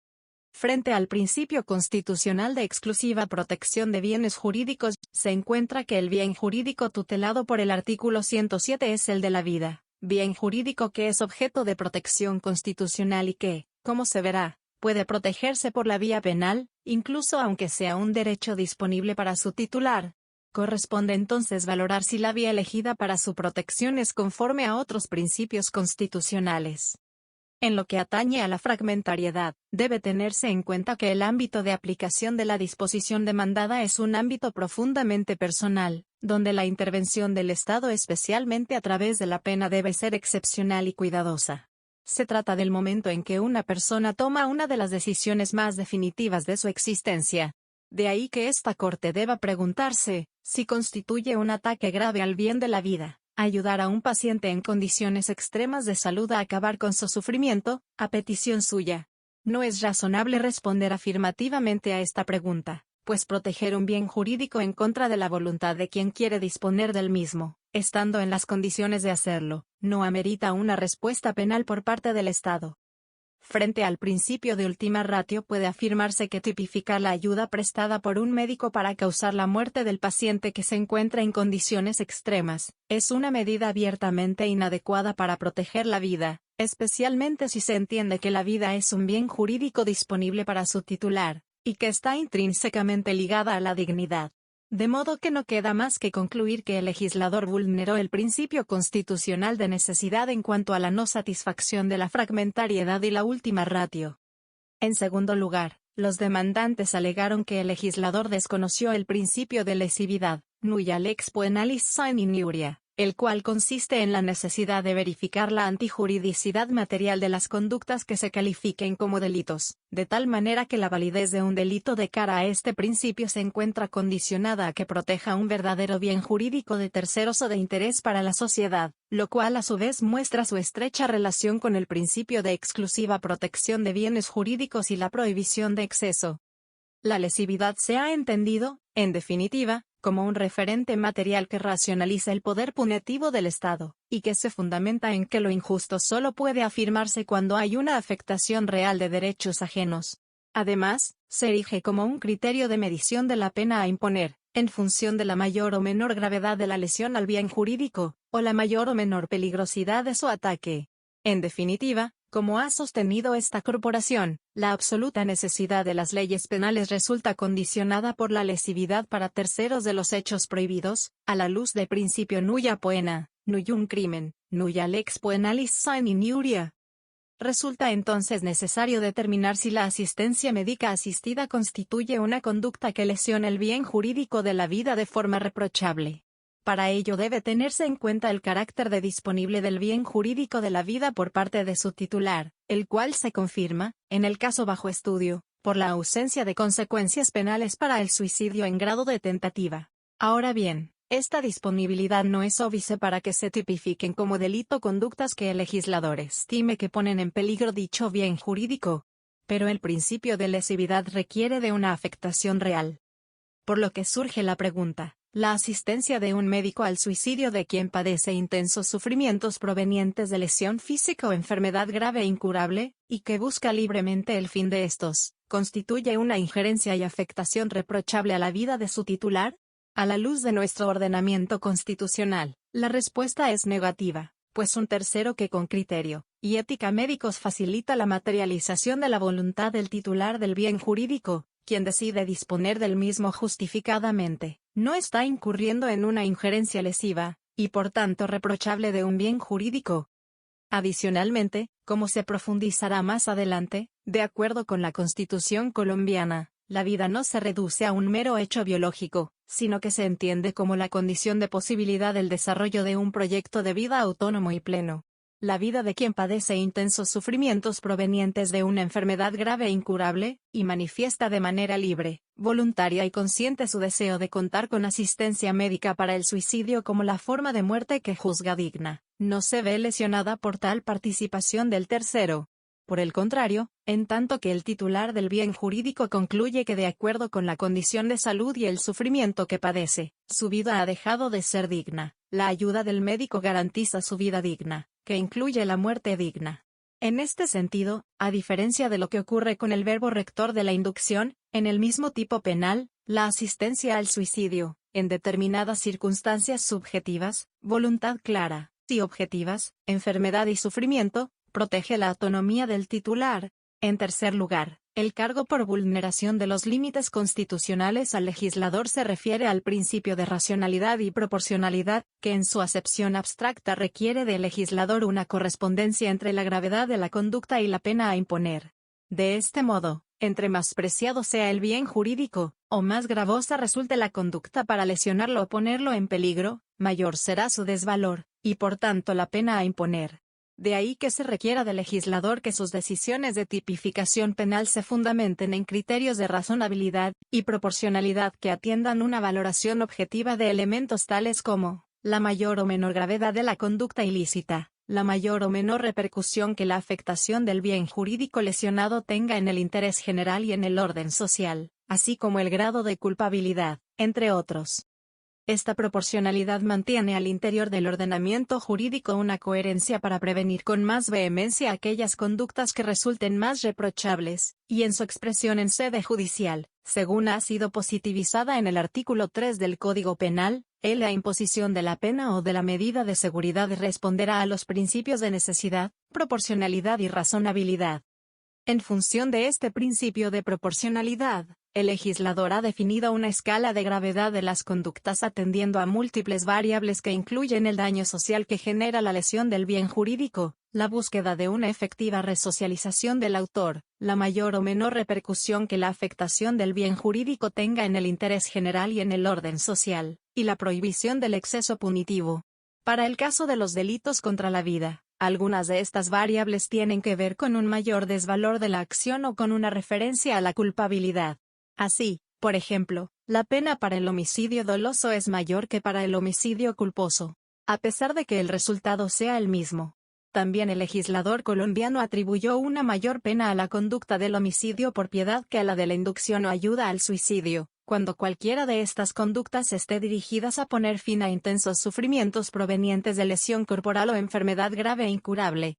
Frente al principio constitucional de exclusiva protección de bienes jurídicos, se encuentra que el bien jurídico tutelado por el artículo 107 es el de la vida, bien jurídico que es objeto de protección constitucional y que, como se verá, puede protegerse por la vía penal, incluso aunque sea un derecho disponible para su titular. Corresponde entonces valorar si la vía elegida para su protección es conforme a otros principios constitucionales. En lo que atañe a la fragmentariedad, debe tenerse en cuenta que el ámbito de aplicación de la disposición demandada es un ámbito profundamente personal, donde la intervención del Estado especialmente a través de la pena debe ser excepcional y cuidadosa. Se trata del momento en que una persona toma una de las decisiones más definitivas de su existencia. De ahí que esta Corte deba preguntarse, si constituye un ataque grave al bien de la vida, ayudar a un paciente en condiciones extremas de salud a acabar con su sufrimiento, a petición suya. No es razonable responder afirmativamente a esta pregunta, pues proteger un bien jurídico en contra de la voluntad de quien quiere disponer del mismo, estando en las condiciones de hacerlo, no amerita una respuesta penal por parte del Estado. Frente al principio de ultima ratio puede afirmarse que tipificar la ayuda prestada por un médico para causar la muerte del paciente que se encuentra en condiciones extremas, es una medida abiertamente inadecuada para proteger la vida, especialmente si se entiende que la vida es un bien jurídico disponible para su titular, y que está intrínsecamente ligada a la dignidad. De modo que no queda más que concluir que el legislador vulneró el principio constitucional de necesidad en cuanto a la no satisfacción de la fragmentariedad y la ultima ratio. En segundo lugar, los demandantes alegaron que el legislador desconoció el principio de lesividad, nulla lex poenalis sine iniuria, el cual consiste en la necesidad de verificar la antijuridicidad material de las conductas que se califiquen como delitos, de tal manera que la validez de un delito de cara a este principio se encuentra condicionada a que proteja un verdadero bien jurídico de terceros o de interés para la sociedad, lo cual a su vez muestra su estrecha relación con el principio de exclusiva protección de bienes jurídicos y la prohibición de exceso. La lesividad se ha entendido, en definitiva, como un referente material que racionaliza el poder punitivo del Estado, y que se fundamenta en que lo injusto solo puede afirmarse cuando hay una afectación real de derechos ajenos. Además, se erige como un criterio de medición de la pena a imponer, en función de la mayor o menor gravedad de la lesión al bien jurídico, o la mayor o menor peligrosidad de su ataque. En definitiva, como ha sostenido esta corporación, la absoluta necesidad de las leyes penales resulta condicionada por la lesividad para terceros de los hechos prohibidos, a la luz del principio nulla poena, nullum crimen, nulla lex poenalis sine iniuria. Resulta entonces necesario determinar si la asistencia médica asistida constituye una conducta que lesiona el bien jurídico de la vida de forma reprochable. Para ello debe tenerse en cuenta el carácter de disponible del bien jurídico de la vida por parte de su titular, el cual se confirma, en el caso bajo estudio, por la ausencia de consecuencias penales para el suicidio en grado de tentativa. Ahora bien, esta disponibilidad no es óbice para que se tipifiquen como delito conductas que el legislador estime que ponen en peligro dicho bien jurídico. Pero el principio de lesividad requiere de una afectación real. Por lo que surge la pregunta. La asistencia de un médico al suicidio de quien padece intensos sufrimientos provenientes de lesión física o enfermedad grave e incurable, y que busca libremente el fin de estos, ¿constituye una injerencia y afectación reprochable a la vida de su titular? A la luz de nuestro ordenamiento constitucional, la respuesta es negativa, pues un tercero que con criterio y ética médicos facilita la materialización de la voluntad del titular del bien jurídico, quien decide disponer del mismo justificadamente, no está incurriendo en una injerencia lesiva, y por tanto reprochable de un bien jurídico. Adicionalmente, como se profundizará más adelante, de acuerdo con la Constitución colombiana, La vida no se reduce a un mero hecho biológico, sino que se entiende como la condición de posibilidad del desarrollo de un proyecto de vida autónomo y pleno. La vida de quien padece intensos sufrimientos provenientes de una enfermedad grave e incurable, y manifiesta de manera libre, voluntaria y consciente su deseo de contar con asistencia médica para el suicidio como la forma de muerte que juzga digna, no se ve lesionada por tal participación del tercero. Por el contrario, en tanto que el titular del bien jurídico concluye que de acuerdo con la condición de salud y el sufrimiento que padece, su vida ha dejado de ser digna, la ayuda del médico garantiza su vida digna, que incluye la muerte digna. En este sentido, a diferencia de lo que ocurre con el verbo rector de la inducción, en el mismo tipo penal, la asistencia al suicidio, en determinadas circunstancias subjetivas, voluntad clara, y objetivas, enfermedad y sufrimiento, protege la autonomía del titular. En tercer lugar, el cargo por vulneración de los límites constitucionales al legislador se refiere al principio de racionalidad y proporcionalidad, que en su acepción abstracta requiere del legislador una correspondencia entre la gravedad de la conducta y la pena a imponer. De este modo, entre más preciado sea el bien jurídico, o más gravosa resulte la conducta para lesionarlo o ponerlo en peligro, mayor será su desvalor, y por tanto la pena a imponer. De ahí que se requiera del legislador que sus decisiones de tipificación penal se fundamenten en criterios de razonabilidad y proporcionalidad que atiendan una valoración objetiva de elementos tales como la mayor o menor gravedad de la conducta ilícita, la mayor o menor repercusión que la afectación del bien jurídico lesionado tenga en el interés general y en el orden social, así como el grado de culpabilidad, entre otros. Esta proporcionalidad mantiene al interior del ordenamiento jurídico una coherencia para prevenir con más vehemencia aquellas conductas que resulten más reprochables, y en su expresión en sede judicial, según ha sido positivizada en el artículo 3 del Código Penal, la imposición de la pena o de la medida de seguridad responderá a los principios de necesidad, proporcionalidad y razonabilidad. En función de este principio de proporcionalidad, el legislador ha definido una escala de gravedad de las conductas atendiendo a múltiples variables que incluyen el daño social que genera la lesión del bien jurídico, la búsqueda de una efectiva resocialización del autor, la mayor o menor repercusión que la afectación del bien jurídico tenga en el interés general y en el orden social, y la prohibición del exceso punitivo. Para el caso de los delitos contra la vida, algunas de estas variables tienen que ver con un mayor desvalor de la acción o con una referencia a la culpabilidad. Así, por ejemplo, la pena para el homicidio doloso es mayor que para el homicidio culposo, a pesar de que el resultado sea el mismo. También el legislador colombiano atribuyó una mayor pena a la conducta del homicidio por piedad que a la de la inducción o ayuda al suicidio, cuando cualquiera de estas conductas esté dirigidas a poner fin a intensos sufrimientos provenientes de lesión corporal o enfermedad grave e incurable.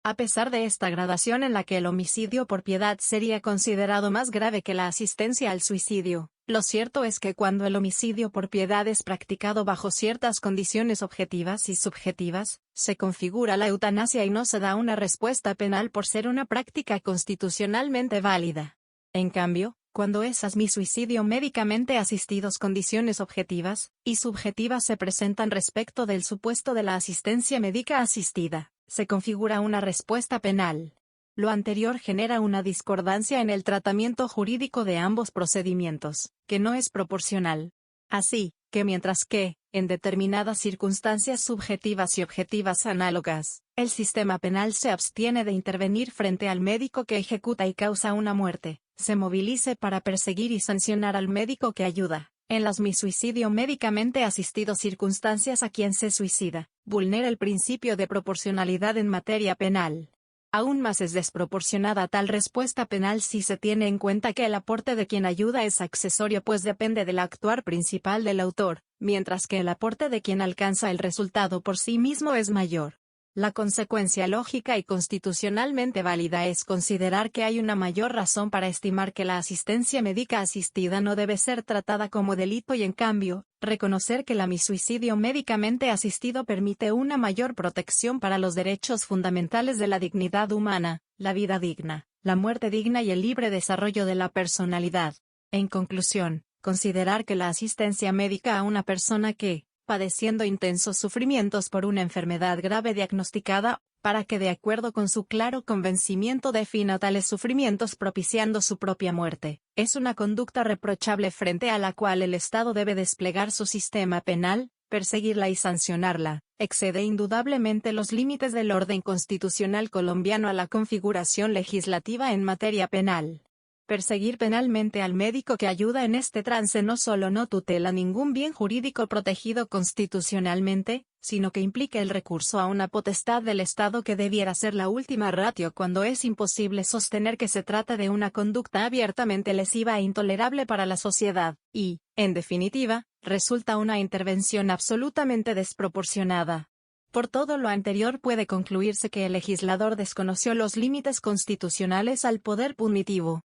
A pesar de esta gradación en la que el homicidio por piedad sería considerado más grave que la asistencia al suicidio, lo cierto es que cuando el homicidio por piedad es practicado bajo ciertas condiciones objetivas y subjetivas, se configura la eutanasia y no se da una respuesta penal por ser una práctica constitucionalmente válida. En cambio, cuando esas mi suicidio médicamente asistidos condiciones objetivas y subjetivas se presentan respecto del supuesto de la asistencia médica asistida, se configura una respuesta penal. Lo anterior genera una discordancia en el tratamiento jurídico de ambos procedimientos, que no es proporcional. Así, que mientras que, en determinadas circunstancias subjetivas y objetivas análogas, el sistema penal se abstiene de intervenir frente al médico que ejecuta y causa una muerte, se movilice para perseguir y sancionar al médico que ayuda, en las mi suicidio médicamente asistido circunstancias a quien se suicida, vulnera el principio de proporcionalidad en materia penal. Aún más es desproporcionada tal respuesta penal si se tiene en cuenta que el aporte de quien ayuda es accesorio pues depende del actuar principal del autor, mientras que el aporte de quien alcanza el resultado por sí mismo es mayor. La consecuencia lógica y constitucionalmente válida es considerar que hay una mayor razón para estimar que la asistencia médica asistida no debe ser tratada como delito y en cambio, reconocer que mi suicidio médicamente asistido permite una mayor protección para los derechos fundamentales de la dignidad humana, la vida digna, la muerte digna y el libre desarrollo de la personalidad. En conclusión, considerar que la asistencia médica a una persona que, padeciendo intensos sufrimientos por una enfermedad grave diagnosticada, para que de acuerdo con su claro convencimiento defina tales sufrimientos propiciando su propia muerte. Es una conducta reprochable frente a la cual el Estado debe desplegar su sistema penal, perseguirla y sancionarla. Excede indudablemente los límites del orden constitucional colombiano a la configuración legislativa en materia penal. Perseguir penalmente al médico que ayuda en este trance no solo no tutela ningún bien jurídico protegido constitucionalmente, sino que implica el recurso a una potestad del Estado que debiera ser la última ratio cuando es imposible sostener que se trata de una conducta abiertamente lesiva e intolerable para la sociedad, y, en definitiva, resulta una intervención absolutamente desproporcionada. Por todo lo anterior puede concluirse que el legislador desconoció los límites constitucionales al poder punitivo.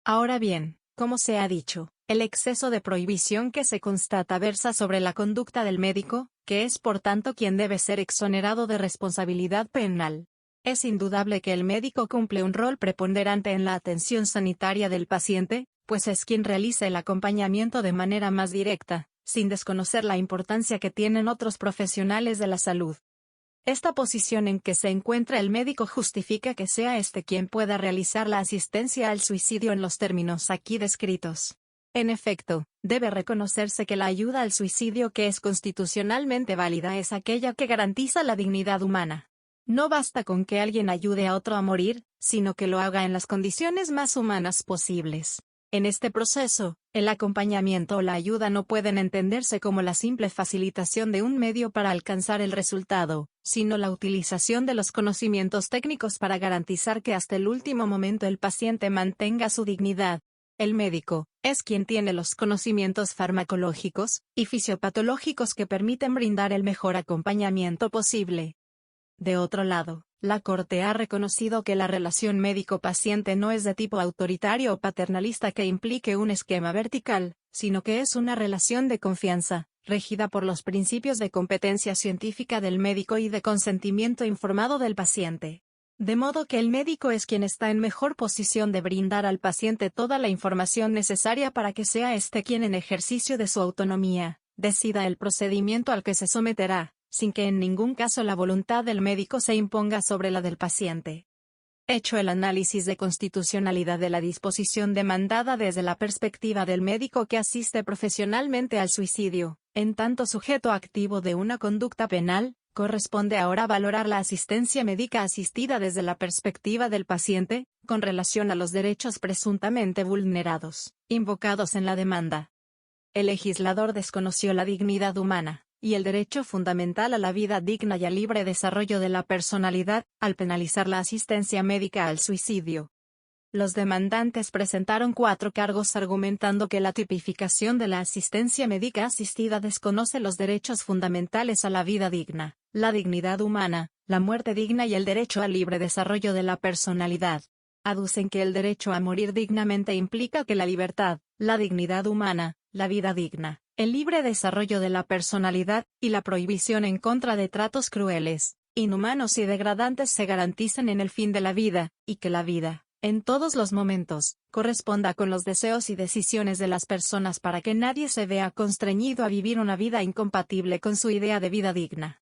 Ahora bien, como se ha dicho, el exceso de prohibición que se constata versa sobre la conducta del médico, que es por tanto quien debe ser exonerado de responsabilidad penal. Es indudable que el médico cumple un rol preponderante en la atención sanitaria del paciente, pues es quien realiza el acompañamiento de manera más directa, sin desconocer la importancia que tienen otros profesionales de la salud. Esta posición en que se encuentra el médico justifica que sea este quien pueda realizar la asistencia al suicidio en los términos aquí descritos. En efecto, debe reconocerse que la ayuda al suicidio que es constitucionalmente válida es aquella que garantiza la dignidad humana. No basta con que alguien ayude a otro a morir, sino que lo haga en las condiciones más humanas posibles. En este proceso, el acompañamiento o la ayuda no pueden entenderse como la simple facilitación de un medio para alcanzar el resultado, sino la utilización de los conocimientos técnicos para garantizar que hasta el último momento el paciente mantenga su dignidad. El médico es quien tiene los conocimientos farmacológicos y fisiopatológicos que permiten brindar el mejor acompañamiento posible. De otro lado, la Corte ha reconocido que la relación médico-paciente no es de tipo autoritario o paternalista que implique un esquema vertical, sino que es una relación de confianza, regida por los principios de competencia científica del médico y de consentimiento informado del paciente. De modo que el médico es quien está en mejor posición de brindar al paciente toda la información necesaria para que sea éste quien en ejercicio de su autonomía, decida el procedimiento al que se someterá, sin que en ningún caso la voluntad del médico se imponga sobre la del paciente. Hecho el análisis de constitucionalidad de la disposición demandada desde la perspectiva del médico que asiste profesionalmente al suicidio, en tanto sujeto activo de una conducta penal, corresponde ahora valorar la asistencia médica asistida desde la perspectiva del paciente, con relación a los derechos presuntamente vulnerados, invocados en la demanda. El legislador desconoció la dignidad humana y el derecho fundamental a la vida digna y al libre desarrollo de la personalidad, al penalizar la asistencia médica al suicidio. Los demandantes presentaron 4 cargos argumentando que la tipificación de la asistencia médica asistida desconoce los derechos fundamentales a la vida digna, la dignidad humana, la muerte digna y el derecho al libre desarrollo de la personalidad. Aducen que el derecho a morir dignamente implica que la libertad, la dignidad humana, la vida digna, el libre desarrollo de la personalidad, y la prohibición en contra de tratos crueles, inhumanos y degradantes se garanticen en el fin de la vida, y que la vida, en todos los momentos, corresponda con los deseos y decisiones de las personas para que nadie se vea constreñido a vivir una vida incompatible con su idea de vida digna.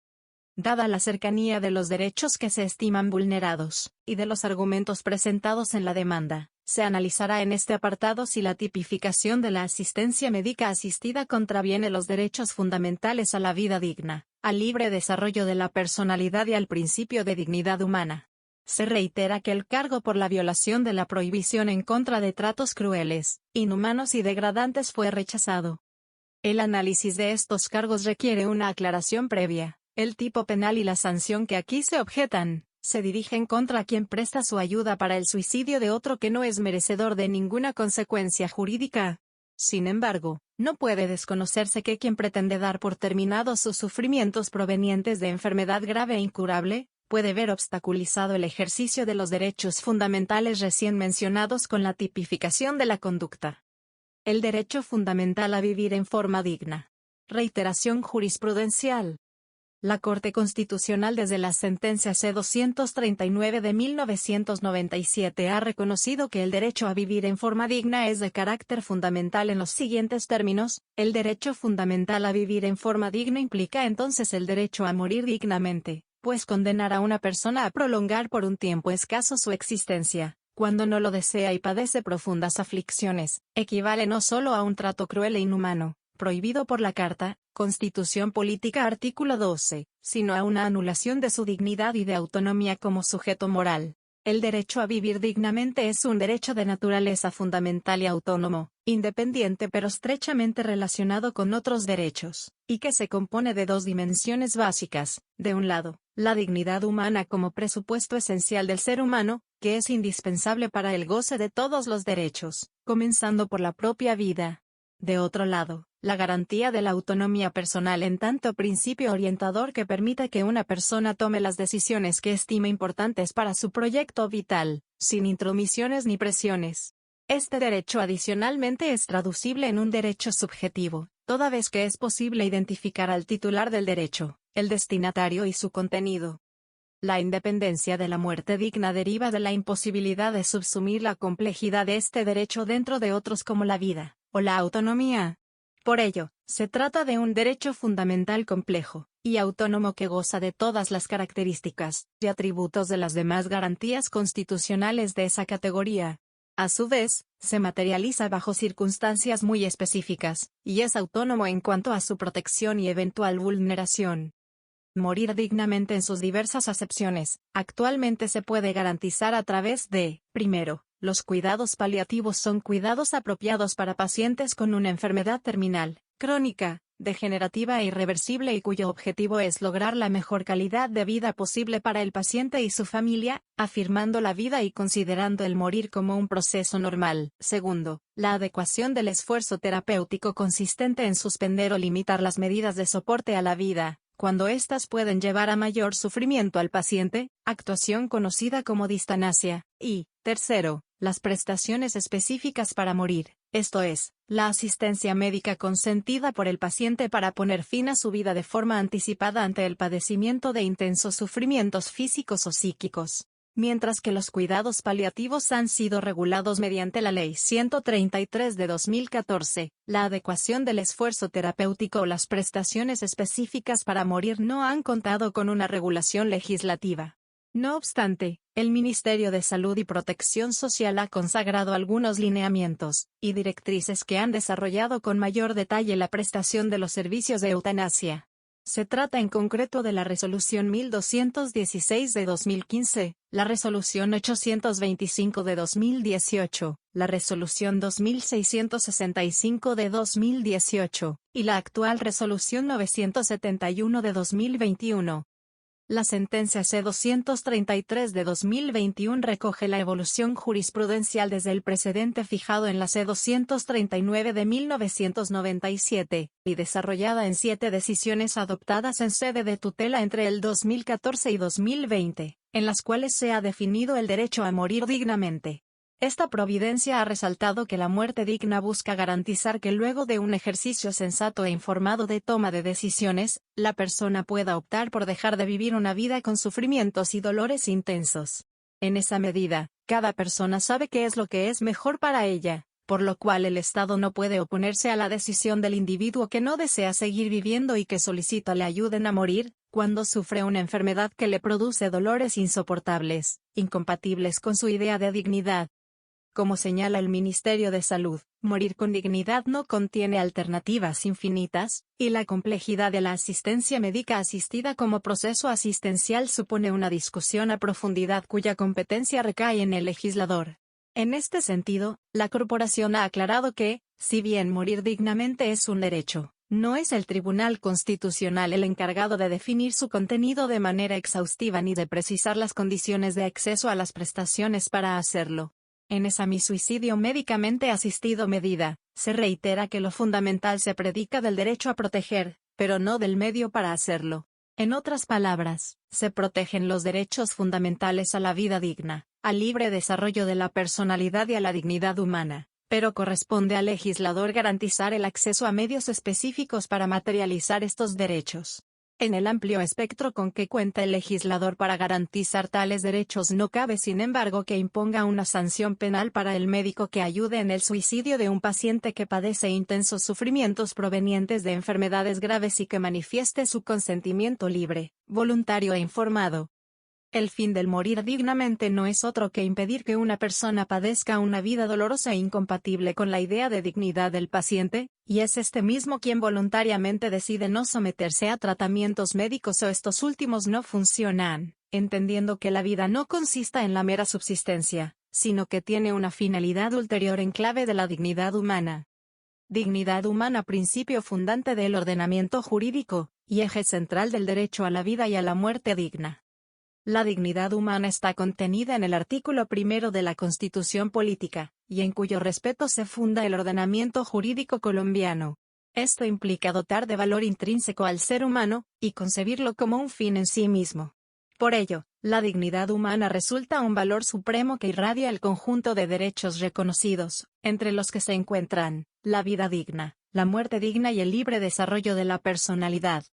Dada la cercanía de los derechos que se estiman vulnerados, y de los argumentos presentados en la demanda, se analizará en este apartado si la tipificación de la asistencia médica asistida contraviene los derechos fundamentales a la vida digna, al libre desarrollo de la personalidad y al principio de dignidad humana. Se reitera que el cargo por la violación de la prohibición en contra de tratos crueles, inhumanos y degradantes fue rechazado. El análisis de estos cargos requiere una aclaración previa. El tipo penal y la sanción que aquí se objetan, se dirigen contra quien presta su ayuda para el suicidio de otro que no es merecedor de ninguna consecuencia jurídica. Sin embargo, no puede desconocerse que quien pretende dar por terminados sus sufrimientos provenientes de enfermedad grave e incurable, puede ver obstaculizado el ejercicio de los derechos fundamentales recién mencionados con la tipificación de la conducta. El derecho fundamental a vivir en forma digna. Reiteración jurisprudencial. La Corte Constitucional desde la sentencia C-239 de 1997 ha reconocido que el derecho a vivir en forma digna es de carácter fundamental en los siguientes términos: el derecho fundamental a vivir en forma digna implica entonces el derecho a morir dignamente, pues condenar a una persona a prolongar por un tiempo escaso su existencia, cuando no lo desea y padece profundas aflicciones, equivale no solo a un trato cruel e inhumano, prohibido por la Carta Constitución Política artículo 12, sino a una anulación de su dignidad y de autonomía como sujeto moral. El derecho a vivir dignamente es un derecho de naturaleza fundamental y autónomo, independiente pero estrechamente relacionado con otros derechos, y que se compone de dos dimensiones básicas: de un lado, la dignidad humana como presupuesto esencial del ser humano, que es indispensable para el goce de todos los derechos, comenzando por la propia vida. De otro lado, la garantía de la autonomía personal en tanto principio orientador que permita que una persona tome las decisiones que estime importantes para su proyecto vital, sin intromisiones ni presiones. Este derecho adicionalmente es traducible en un derecho subjetivo, toda vez que es posible identificar al titular del derecho, el destinatario y su contenido. La independencia de la muerte digna deriva de la imposibilidad de subsumir la complejidad de este derecho dentro de otros como la vida, o la autonomía. Por ello, se trata de un derecho fundamental complejo y autónomo que goza de todas las características y atributos de las demás garantías constitucionales de esa categoría. A su vez, se materializa bajo circunstancias muy específicas, y es autónomo en cuanto a su protección y eventual vulneración. Morir dignamente en sus diversas acepciones, actualmente se puede garantizar a través de, primero, los cuidados paliativos son cuidados apropiados para pacientes con una enfermedad terminal, crónica, degenerativa e irreversible y cuyo objetivo es lograr la mejor calidad de vida posible para el paciente y su familia, afirmando la vida y considerando el morir como un proceso normal. Segundo, la adecuación del esfuerzo terapéutico consistente en suspender o limitar las medidas de soporte a la vida, cuando éstas pueden llevar a mayor sufrimiento al paciente, actuación conocida como distanasia. Y, tercero, las prestaciones específicas para morir, esto es, la asistencia médica consentida por el paciente para poner fin a su vida de forma anticipada ante el padecimiento de intensos sufrimientos físicos o psíquicos. Mientras que los cuidados paliativos han sido regulados mediante la Ley 133 de 2014, la adecuación del esfuerzo terapéutico o las prestaciones específicas para morir no han contado con una regulación legislativa. No obstante, el Ministerio de Salud y Protección Social ha consagrado algunos lineamientos y directrices que han desarrollado con mayor detalle la prestación de los servicios de eutanasia. Se trata en concreto de la Resolución 1216 de 2015, la Resolución 825 de 2018, la Resolución 2665 de 2018, y la actual Resolución 971 de 2021. La sentencia C-233 de 2021 recoge la evolución jurisprudencial desde el precedente fijado en la C-239 de 1997, y desarrollada en 7 decisiones adoptadas en sede de tutela entre el 2014 y 2020, en las cuales se ha definido el derecho a morir dignamente. Esta providencia ha resaltado que la muerte digna busca garantizar que luego de un ejercicio sensato e informado de toma de decisiones, la persona pueda optar por dejar de vivir una vida con sufrimientos y dolores intensos. En esa medida, cada persona sabe qué es lo que es mejor para ella, por lo cual el Estado no puede oponerse a la decisión del individuo que no desea seguir viviendo y que solicita le ayuden a morir, cuando sufre una enfermedad que le produce dolores insoportables, incompatibles con su idea de dignidad. Como señala el Ministerio de Salud, morir con dignidad no contiene alternativas infinitas, y la complejidad de la asistencia médica asistida como proceso asistencial supone una discusión a profundidad cuya competencia recae en el legislador. En este sentido, la Corporación ha aclarado que, si bien morir dignamente es un derecho, no es el Tribunal Constitucional el encargado de definir su contenido de manera exhaustiva ni de precisar las condiciones de acceso a las prestaciones para hacerlo. En esa mi suicidio médicamente asistido medida, se reitera que lo fundamental se predica del derecho a proteger, pero no del medio para hacerlo. En otras palabras, se protegen los derechos fundamentales a la vida digna, al libre desarrollo de la personalidad y a la dignidad humana, pero corresponde al legislador garantizar el acceso a medios específicos para materializar estos derechos. En el amplio espectro con que cuenta el legislador para garantizar tales derechos no cabe sin embargo que imponga una sanción penal para el médico que ayude en el suicidio de un paciente que padece intensos sufrimientos provenientes de enfermedades graves y que manifieste su consentimiento libre, voluntario e informado. El fin del morir dignamente no es otro que impedir que una persona padezca una vida dolorosa e incompatible con la idea de dignidad del paciente, y es este mismo quien voluntariamente decide no someterse a tratamientos médicos o estos últimos no funcionan, entendiendo que la vida no consista en la mera subsistencia, sino que tiene una finalidad ulterior en clave de la dignidad humana. Dignidad humana, principio fundante del ordenamiento jurídico, y eje central del derecho a la vida y a la muerte digna. La dignidad humana está contenida en el artículo 1 de la Constitución Política, y en cuyo respeto se funda el ordenamiento jurídico colombiano. Esto implica dotar de valor intrínseco al ser humano, y concebirlo como un fin en sí mismo. Por ello, la dignidad humana resulta un valor supremo que irradia el conjunto de derechos reconocidos, entre los que se encuentran la vida digna, la muerte digna y el libre desarrollo de la personalidad.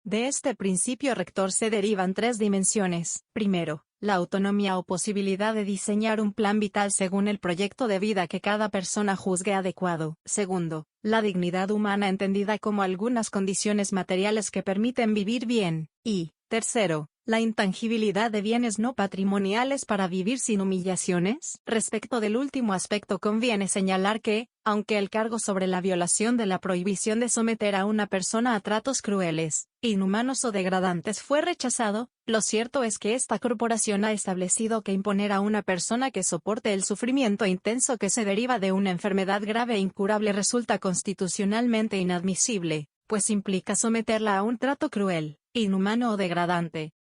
De este principio rector se derivan tres dimensiones. Primero, la autonomía o posibilidad de diseñar un plan vital según el proyecto de vida que cada persona juzgue adecuado. Segundo, la dignidad humana entendida como algunas condiciones materiales que permiten vivir bien. Y, tercero, la intangibilidad de bienes no patrimoniales para vivir sin humillaciones. Respecto del último aspecto conviene señalar que, aunque el cargo sobre la violación de la prohibición de someter a una persona a tratos crueles, inhumanos o degradantes fue rechazado, lo cierto es que esta corporación ha establecido que imponer a una persona que soporte el sufrimiento intenso que se deriva de una enfermedad grave e incurable resulta constitucionalmente inadmisible, pues implica someterla a un trato cruel, inhumano o degradante.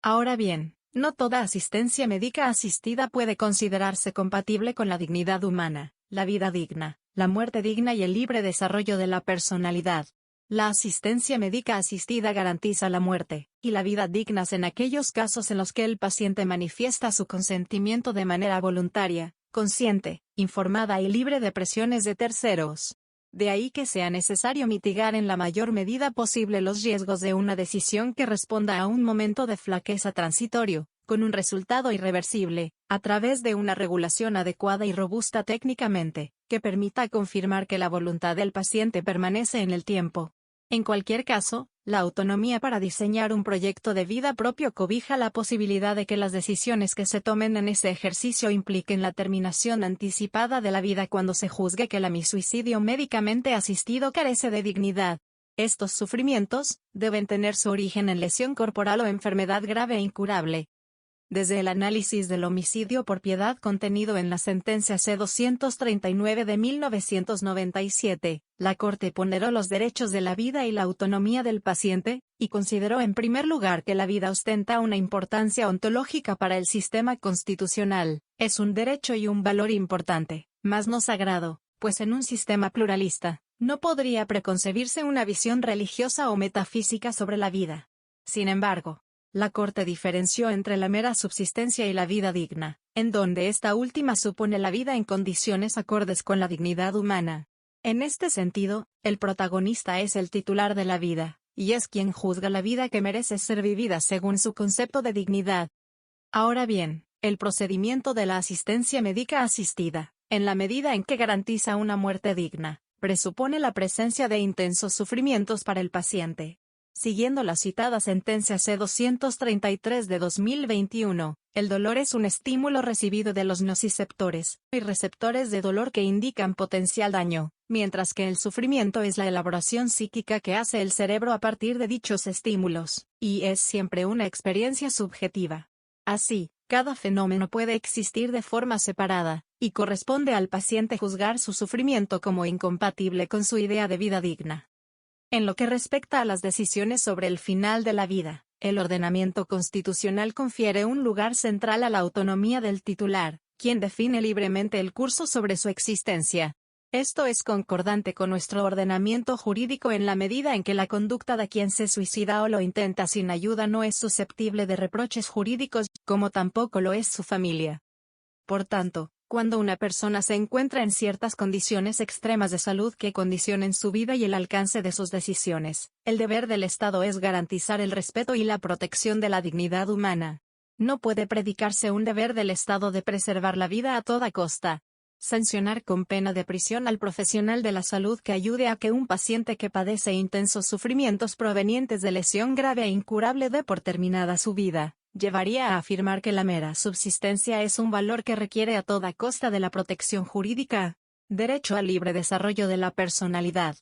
Ahora bien, no toda asistencia médica asistida puede considerarse compatible con la dignidad humana, la vida digna, la muerte digna y el libre desarrollo de la personalidad. La asistencia médica asistida garantiza la muerte y la vida dignas en aquellos casos en los que el paciente manifiesta su consentimiento de manera voluntaria, consciente, informada y libre de presiones de terceros. De ahí que sea necesario mitigar en la mayor medida posible los riesgos de una decisión que responda a un momento de flaqueza transitorio, con un resultado irreversible, a través de una regulación adecuada y robusta técnicamente, que permita confirmar que la voluntad del paciente permanece en el tiempo. En cualquier caso, la autonomía para diseñar un proyecto de vida propio cobija la posibilidad de que las decisiones que se tomen en ese ejercicio impliquen la terminación anticipada de la vida cuando se juzgue que el suicidio médicamente asistido carece de dignidad. Estos sufrimientos deben tener su origen en lesión corporal o enfermedad grave e incurable. Desde el análisis del homicidio por piedad contenido en la sentencia C-239 de 1997, la Corte ponderó los derechos de la vida y la autonomía del paciente, y consideró en primer lugar que la vida ostenta una importancia ontológica para el sistema constitucional, es un derecho y un valor importante, mas no sagrado, pues en un sistema pluralista, no podría preconcebirse una visión religiosa o metafísica sobre la vida. Sin embargo, la Corte diferenció entre la mera subsistencia y la vida digna, en donde esta última supone la vida en condiciones acordes con la dignidad humana. En este sentido, el protagonista es el titular de la vida, y es quien juzga la vida que merece ser vivida según su concepto de dignidad. Ahora bien, el procedimiento de la asistencia médica asistida, en la medida en que garantiza una muerte digna, presupone la presencia de intensos sufrimientos para el paciente. Siguiendo la citada sentencia C-233 de 2021, el dolor es un estímulo recibido de los nociceptores y receptores de dolor que indican potencial daño, mientras que el sufrimiento es la elaboración psíquica que hace el cerebro a partir de dichos estímulos, y es siempre una experiencia subjetiva. Así, cada fenómeno puede existir de forma separada, y corresponde al paciente juzgar su sufrimiento como incompatible con su idea de vida digna. En lo que respecta a las decisiones sobre el final de la vida, el ordenamiento constitucional confiere un lugar central a la autonomía del titular, quien define libremente el curso sobre su existencia. Esto es concordante con nuestro ordenamiento jurídico en la medida en que la conducta de quien se suicida o lo intenta sin ayuda no es susceptible de reproches jurídicos, como tampoco lo es su familia. Por tanto, Cuando una persona se encuentra en ciertas condiciones extremas de salud que condicionen su vida y el alcance de sus decisiones, el deber del Estado es garantizar el respeto y la protección de la dignidad humana. No puede predicarse un deber del Estado de preservar la vida a toda costa. Sancionar con pena de prisión al profesional de la salud que ayude a que un paciente que padece intensos sufrimientos provenientes de lesión grave e incurable dé por terminada su vida, llevaría a afirmar que la mera subsistencia es un valor que requiere a toda costa de la protección jurídica. Derecho al libre desarrollo de la personalidad.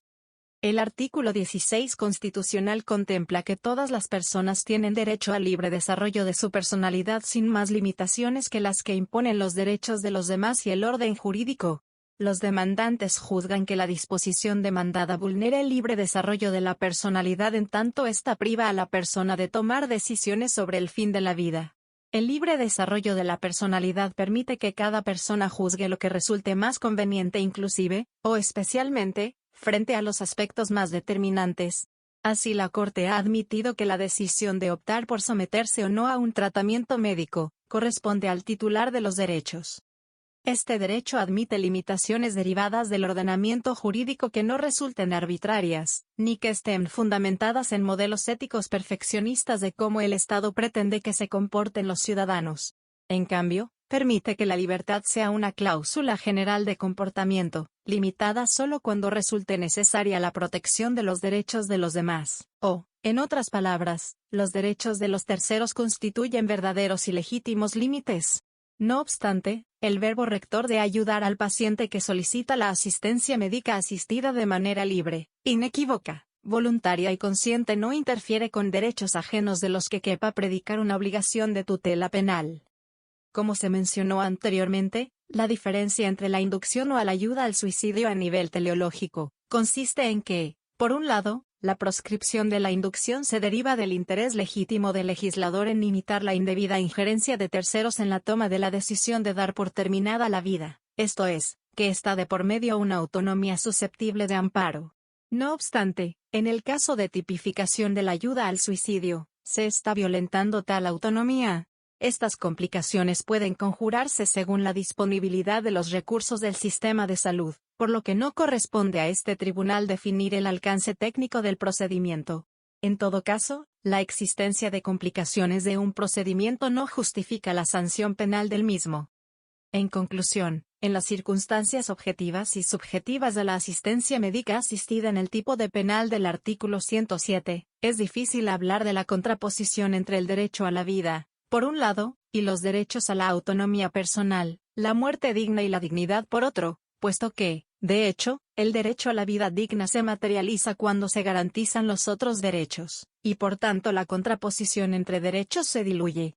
El artículo 16 constitucional contempla que todas las personas tienen derecho al libre desarrollo de su personalidad sin más limitaciones que las que imponen los derechos de los demás y el orden jurídico. Los demandantes juzgan que la disposición demandada vulnera el libre desarrollo de la personalidad en tanto ésta priva a la persona de tomar decisiones sobre el fin de la vida. El libre desarrollo de la personalidad permite que cada persona juzgue lo que resulte más conveniente inclusive, o especialmente, frente a los aspectos más determinantes. Así la Corte ha admitido que la decisión de optar por someterse o no a un tratamiento médico, corresponde al titular de los derechos. Este derecho admite limitaciones derivadas del ordenamiento jurídico que no resulten arbitrarias, ni que estén fundamentadas en modelos éticos perfeccionistas de cómo el Estado pretende que se comporten los ciudadanos. En cambio, permite que la libertad sea una cláusula general de comportamiento, limitada solo cuando resulte necesaria la protección de los derechos de los demás, o, en otras palabras, los derechos de los terceros constituyen verdaderos y legítimos límites. No obstante, el verbo rector de ayudar al paciente que solicita la asistencia médica asistida de manera libre, inequívoca, voluntaria y consciente no interfiere con derechos ajenos de los que quepa predicar una obligación de tutela penal. Como se mencionó anteriormente, la diferencia entre la inducción o la ayuda al suicidio a nivel teleológico, consiste en que, por un lado, la proscripción de la inducción se deriva del interés legítimo del legislador en limitar la indebida injerencia de terceros en la toma de la decisión de dar por terminada la vida, esto es, que está de por medio una autonomía susceptible de amparo. No obstante, en el caso de tipificación de la ayuda al suicidio, se está violentando tal autonomía. Estas complicaciones pueden conjurarse según la disponibilidad de los recursos del sistema de salud, por lo que no corresponde a este tribunal definir el alcance técnico del procedimiento. En todo caso, la existencia de complicaciones de un procedimiento no justifica la sanción penal del mismo. En conclusión, en las circunstancias objetivas y subjetivas de la asistencia médica asistida en el tipo de penal del artículo 107, es difícil hablar de la contraposición entre el derecho a la vida, por un lado, y los derechos a la autonomía personal, la muerte digna y la dignidad por otro, puesto que, de hecho, el derecho a la vida digna se materializa cuando se garantizan los otros derechos, y por tanto la contraposición entre derechos se diluye.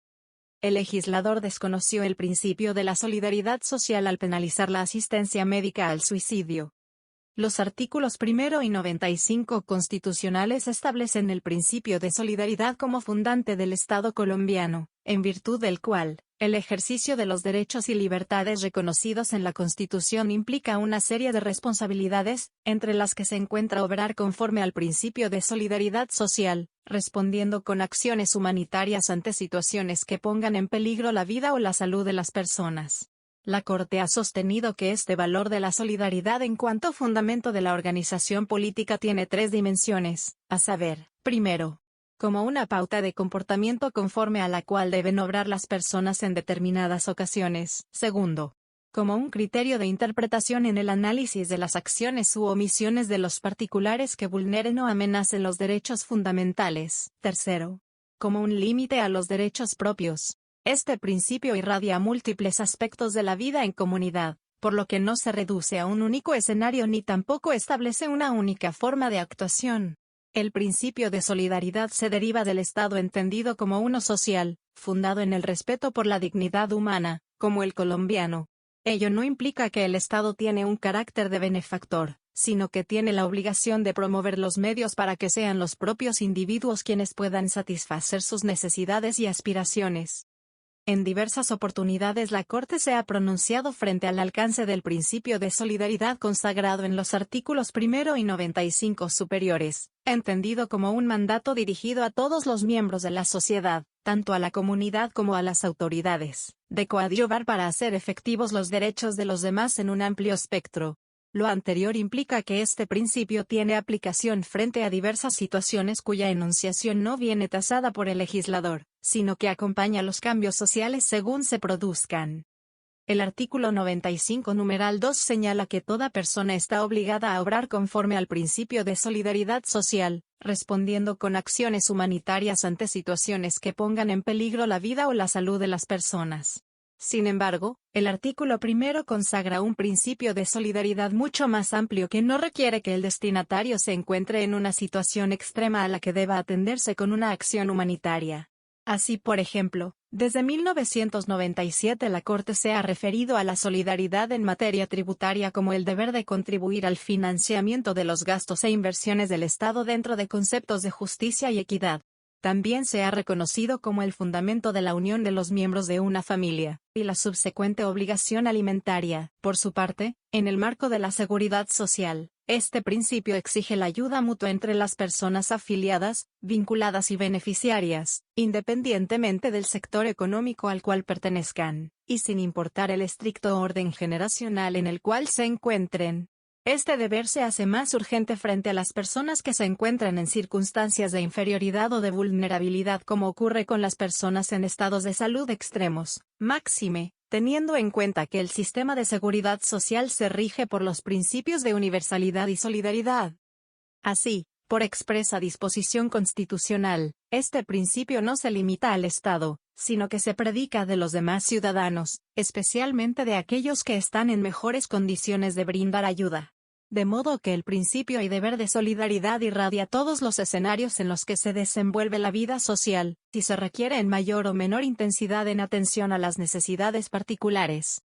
El legislador desconoció el principio de la solidaridad social al penalizar la asistencia médica al suicidio. Los artículos 1 y 95 constitucionales establecen el principio de solidaridad como fundante del Estado colombiano, en virtud del cual, el ejercicio de los derechos y libertades reconocidos en la Constitución implica una serie de responsabilidades, entre las que se encuentra obrar conforme al principio de solidaridad social, respondiendo con acciones humanitarias ante situaciones que pongan en peligro la vida o la salud de las personas. La Corte ha sostenido que este valor de la solidaridad en cuanto fundamento de la organización política tiene tres dimensiones, a saber, primero, como una pauta de comportamiento conforme a la cual deben obrar las personas en determinadas ocasiones. Segundo, como un criterio de interpretación en el análisis de las acciones u omisiones de los particulares que vulneren o amenacen los derechos fundamentales. Tercero, como un límite a los derechos propios. Este principio irradia múltiples aspectos de la vida en comunidad, por lo que no se reduce a un único escenario ni tampoco establece una única forma de actuación. El principio de solidaridad se deriva del Estado entendido como uno social, fundado en el respeto por la dignidad humana, como el colombiano. Ello no implica que el Estado tiene un carácter de benefactor, sino que tiene la obligación de promover los medios para que sean los propios individuos quienes puedan satisfacer sus necesidades y aspiraciones. En diversas oportunidades la Corte se ha pronunciado frente al alcance del principio de solidaridad consagrado en los artículos 1 y 95 superiores, entendido como un mandato dirigido a todos los miembros de la sociedad, tanto a la comunidad como a las autoridades, de coadyuvar para hacer efectivos los derechos de los demás en un amplio espectro. Lo anterior implica que este principio tiene aplicación frente a diversas situaciones cuya enunciación no viene tasada por el legislador, sino que acompaña los cambios sociales según se produzcan. El artículo 95 numeral 2 señala que toda persona está obligada a obrar conforme al principio de solidaridad social, respondiendo con acciones humanitarias ante situaciones que pongan en peligro la vida o la salud de las personas. Sin embargo, el artículo 1 consagra un principio de solidaridad mucho más amplio que no requiere que el destinatario se encuentre en una situación extrema a la que deba atenderse con una acción humanitaria. Así, por ejemplo, desde 1997 la Corte se ha referido a la solidaridad en materia tributaria como el deber de contribuir al financiamiento de los gastos e inversiones del Estado dentro de conceptos de justicia y equidad. También se ha reconocido como el fundamento de la unión de los miembros de una familia, y la subsecuente obligación alimentaria. Por su parte, en el marco de la seguridad social, este principio exige la ayuda mutua entre las personas afiliadas, vinculadas y beneficiarias, independientemente del sector económico al cual pertenezcan, y sin importar el estricto orden generacional en el cual se encuentren. Este deber se hace más urgente frente a las personas que se encuentran en circunstancias de inferioridad o de vulnerabilidad, como ocurre con las personas en estados de salud extremos, máxime, teniendo en cuenta que el sistema de seguridad social se rige por los principios de universalidad y solidaridad. Así, por expresa disposición constitucional, este principio no se limita al Estado, sino que se predica de los demás ciudadanos, especialmente de aquellos que están en mejores condiciones de brindar ayuda. De modo que el principio y deber de solidaridad irradia todos los escenarios en los que se desenvuelve la vida social, si se requiere en mayor o menor intensidad en atención a las necesidades particulares.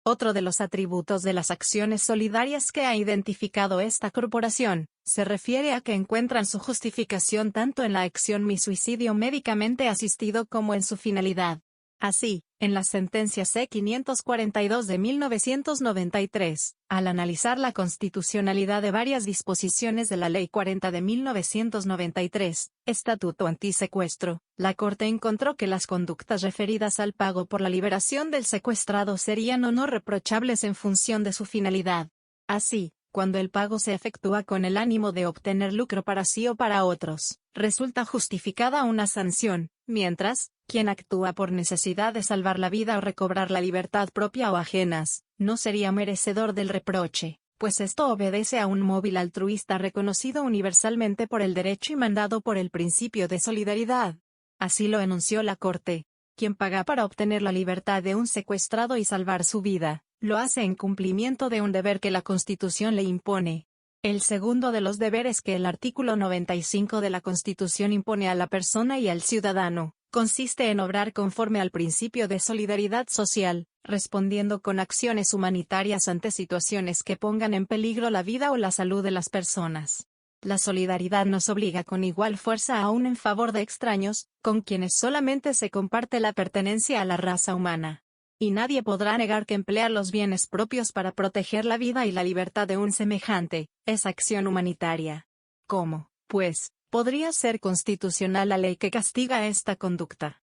Otro de los atributos de las acciones solidarias que ha identificado esta corporación, se refiere a que encuentran su justificación tanto en la acción mi suicidio médicamente asistido como en su finalidad. Así, en la sentencia C-542 de 1993, al analizar la constitucionalidad de varias disposiciones de la Ley 40 de 1993, Estatuto Antisecuestro, la Corte encontró que las conductas referidas al pago por la liberación del secuestrado serían o no reprochables en función de su finalidad. Así, cuando el pago se efectúa con el ánimo de obtener lucro para sí o para otros, resulta justificada una sanción, mientras, quien actúa por necesidad de salvar la vida o recobrar la libertad propia o ajenas, no sería merecedor del reproche, pues esto obedece a un móvil altruista reconocido universalmente por el derecho y mandado por el principio de solidaridad. Así lo enunció la Corte. Quien paga para obtener la libertad de un secuestrado y salvar su vida, lo hace en cumplimiento de un deber que la Constitución le impone. El segundo de los deberes que el artículo 95 de la Constitución impone a la persona y al ciudadano, consiste en obrar conforme al principio de solidaridad social, respondiendo con acciones humanitarias ante situaciones que pongan en peligro la vida o la salud de las personas. La solidaridad nos obliga con igual fuerza aún en favor de extraños, con quienes solamente se comparte la pertenencia a la raza humana. Y nadie podrá negar que emplear los bienes propios para proteger la vida y la libertad de un semejante, es acción humanitaria. ¿Cómo, pues, podría ser constitucional la ley que castiga esta conducta?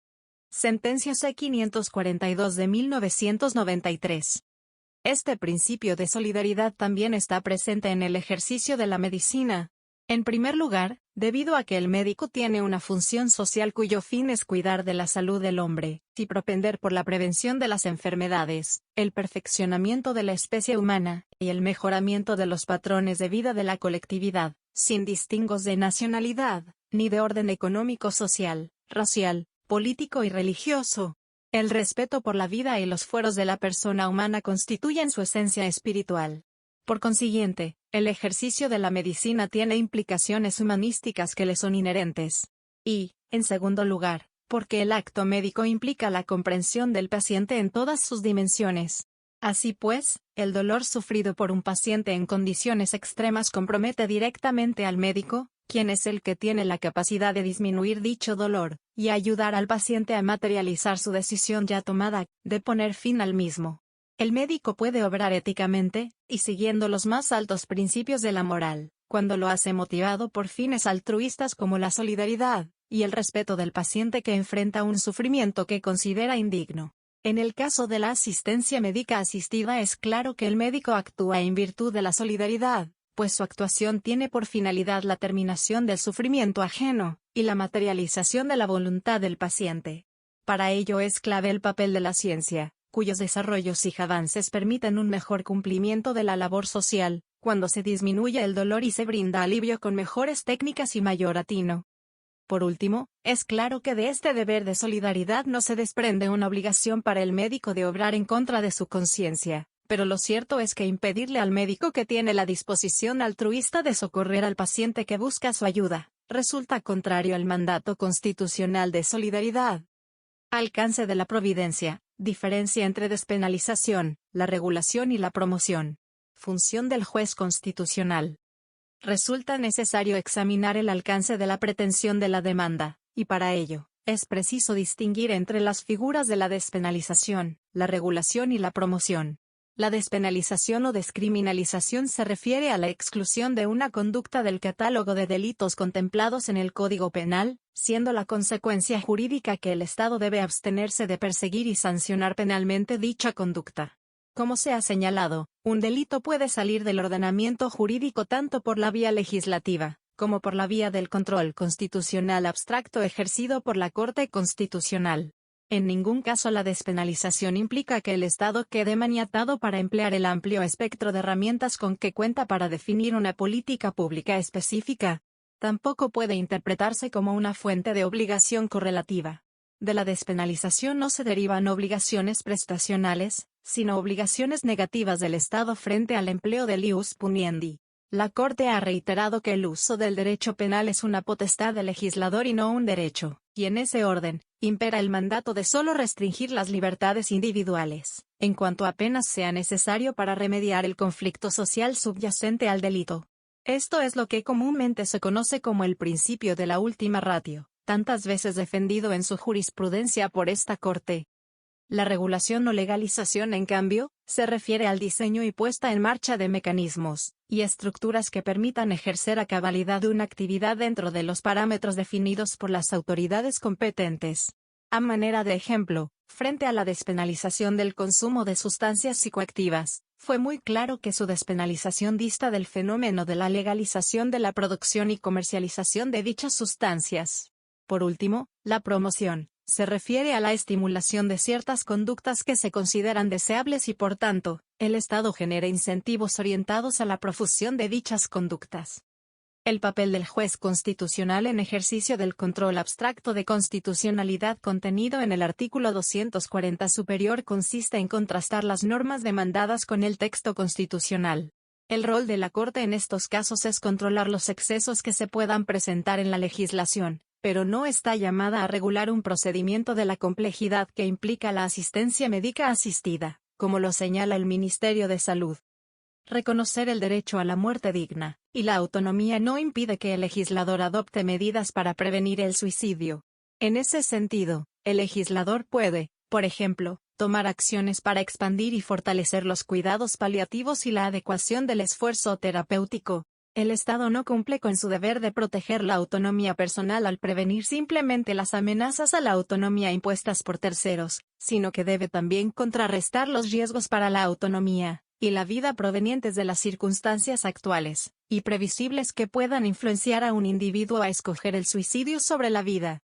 Sentencia C-542 de 1993. Este principio de solidaridad también está presente en el ejercicio de la medicina. En primer lugar, debido a que el médico tiene una función social cuyo fin es cuidar de la salud del hombre, y propender por la prevención de las enfermedades, el perfeccionamiento de la especie humana, y el mejoramiento de los patrones de vida de la colectividad, sin distingos de nacionalidad, ni de orden económico-social, racial, político y religioso. El respeto por la vida y los fueros de la persona humana constituyen su esencia espiritual. Por consiguiente, el ejercicio de la medicina tiene implicaciones humanísticas que le son inherentes. Y, en segundo lugar, porque el acto médico implica la comprensión del paciente en todas sus dimensiones. Así pues, el dolor sufrido por un paciente en condiciones extremas compromete directamente al médico, quien es el que tiene la capacidad de disminuir dicho dolor, y ayudar al paciente a materializar su decisión ya tomada, de poner fin al mismo. El médico puede obrar éticamente, y siguiendo los más altos principios de la moral, cuando lo hace motivado por fines altruistas como la solidaridad, y el respeto del paciente que enfrenta un sufrimiento que considera indigno. En el caso de la asistencia médica asistida es claro que el médico actúa en virtud de la solidaridad, pues su actuación tiene por finalidad la terminación del sufrimiento ajeno, y la materialización de la voluntad del paciente. Para ello es clave el papel de la ciencia, cuyos desarrollos y avances permiten un mejor cumplimiento de la labor social, cuando se disminuye el dolor y se brinda alivio con mejores técnicas y mayor atino. Por último, es claro que de este deber de solidaridad no se desprende una obligación para el médico de obrar en contra de su conciencia, pero lo cierto es que impedirle al médico que tiene la disposición altruista de socorrer al paciente que busca su ayuda, resulta contrario al mandato constitucional de solidaridad. Alcance de la providencia. Diferencia entre despenalización, la regulación y la promoción. Función del juez constitucional. Resulta necesario examinar el alcance de la pretensión de la demanda, y para ello, es preciso distinguir entre las figuras de la despenalización, la regulación y la promoción. La despenalización o descriminalización se refiere a la exclusión de una conducta del catálogo de delitos contemplados en el Código Penal, siendo la consecuencia jurídica que el Estado debe abstenerse de perseguir y sancionar penalmente dicha conducta. Como se ha señalado, un delito puede salir del ordenamiento jurídico tanto por la vía legislativa, como por la vía del control constitucional abstracto ejercido por la Corte Constitucional. En ningún caso la despenalización implica que el Estado quede maniatado para emplear el amplio espectro de herramientas con que cuenta para definir una política pública específica. Tampoco puede interpretarse como una fuente de obligación correlativa. De la despenalización no se derivan obligaciones prestacionales, sino obligaciones negativas del Estado frente al empleo del ius puniendi. La Corte ha reiterado que el uso del derecho penal es una potestad del legislador y no un derecho, y en ese orden, impera el mandato de solo restringir las libertades individuales, en cuanto apenas sea necesario para remediar el conflicto social subyacente al delito. Esto es lo que comúnmente se conoce como el principio de la última ratio, tantas veces defendido en su jurisprudencia por esta Corte. La regulación o legalización, en cambio, se refiere al diseño y puesta en marcha de mecanismos y estructuras que permitan ejercer a cabalidad una actividad dentro de los parámetros definidos por las autoridades competentes. A manera de ejemplo, frente a la despenalización del consumo de sustancias psicoactivas, fue muy claro que su despenalización dista del fenómeno de la legalización de la producción y comercialización de dichas sustancias. Por último, la promoción se refiere a la estimulación de ciertas conductas que se consideran deseables y por tanto, el Estado genera incentivos orientados a la profusión de dichas conductas. El papel del juez constitucional en ejercicio del control abstracto de constitucionalidad contenido en el artículo 240 superior consiste en contrastar las normas demandadas con el texto constitucional. El rol de la Corte en estos casos es controlar los excesos que se puedan presentar en la legislación, pero no está llamada a regular un procedimiento de la complejidad que implica la asistencia médica asistida, como lo señala el Ministerio de Salud. Reconocer el derecho a la muerte digna y la autonomía no impide que el legislador adopte medidas para prevenir el suicidio. En ese sentido, el legislador puede, por ejemplo, tomar acciones para expandir y fortalecer los cuidados paliativos y la adecuación del esfuerzo terapéutico. El Estado no cumple con su deber de proteger la autonomía personal al prevenir simplemente las amenazas a la autonomía impuestas por terceros, sino que debe también contrarrestar los riesgos para la autonomía y la vida provenientes de las circunstancias actuales y previsibles que puedan influenciar a un individuo a escoger el suicidio sobre la vida.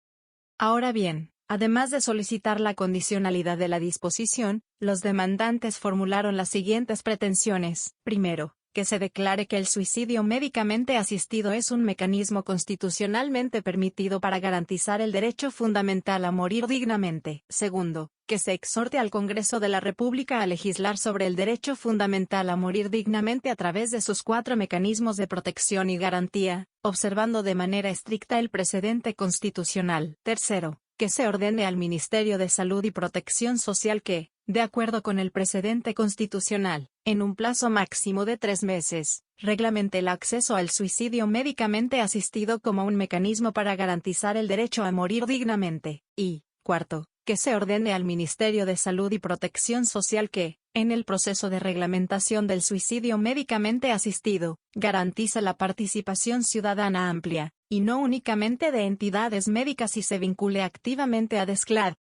Ahora bien, además de solicitar la condicionalidad de la disposición, los demandantes formularon las siguientes pretensiones. Primero, que se declare que el suicidio médicamente asistido es un mecanismo constitucionalmente permitido para garantizar el derecho fundamental a morir dignamente. Segundo, que se exhorte al Congreso de la República a legislar sobre el derecho fundamental a morir dignamente a través de sus 4 mecanismos de protección y garantía, observando de manera estricta el precedente constitucional. Tercero, que se ordene al Ministerio de Salud y Protección Social que, de acuerdo con el precedente constitucional, en un plazo máximo de 3 meses, reglamente el acceso al suicidio médicamente asistido como un mecanismo para garantizar el derecho a morir dignamente, y, cuarto, que se ordene al Ministerio de Salud y Protección Social que, en el proceso de reglamentación del suicidio médicamente asistido, garantiza la participación ciudadana amplia, y no únicamente de entidades médicas y se vincule activamente a DESCLAD.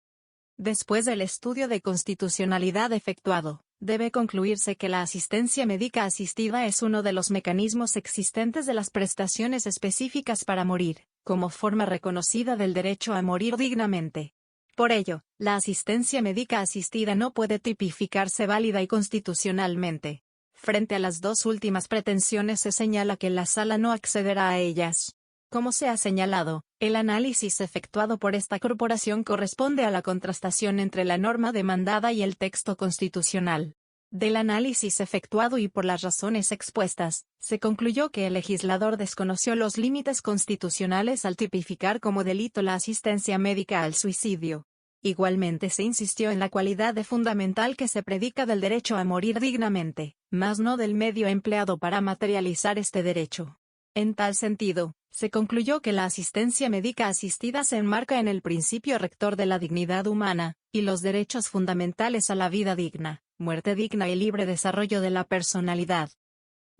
Después del estudio de constitucionalidad efectuado, debe concluirse que la asistencia médica asistida es uno de los mecanismos existentes de las prestaciones específicas para morir, como forma reconocida del derecho a morir dignamente. Por ello, la asistencia médica asistida no puede tipificarse válida y constitucionalmente. Frente a las dos últimas pretensiones se señala que la Sala no accederá a ellas. Como se ha señalado, el análisis efectuado por esta corporación corresponde a la contrastación entre la norma demandada y el texto constitucional. Del análisis efectuado y por las razones expuestas, se concluyó que el legislador desconoció los límites constitucionales al tipificar como delito la asistencia médica al suicidio. Igualmente se insistió en la cualidad de fundamental que se predica del derecho a morir dignamente, mas no del medio empleado para materializar este derecho. En tal sentido, se concluyó que la asistencia médica asistida se enmarca en el principio rector de la dignidad humana, y los derechos fundamentales a la vida digna, muerte digna y libre desarrollo de la personalidad.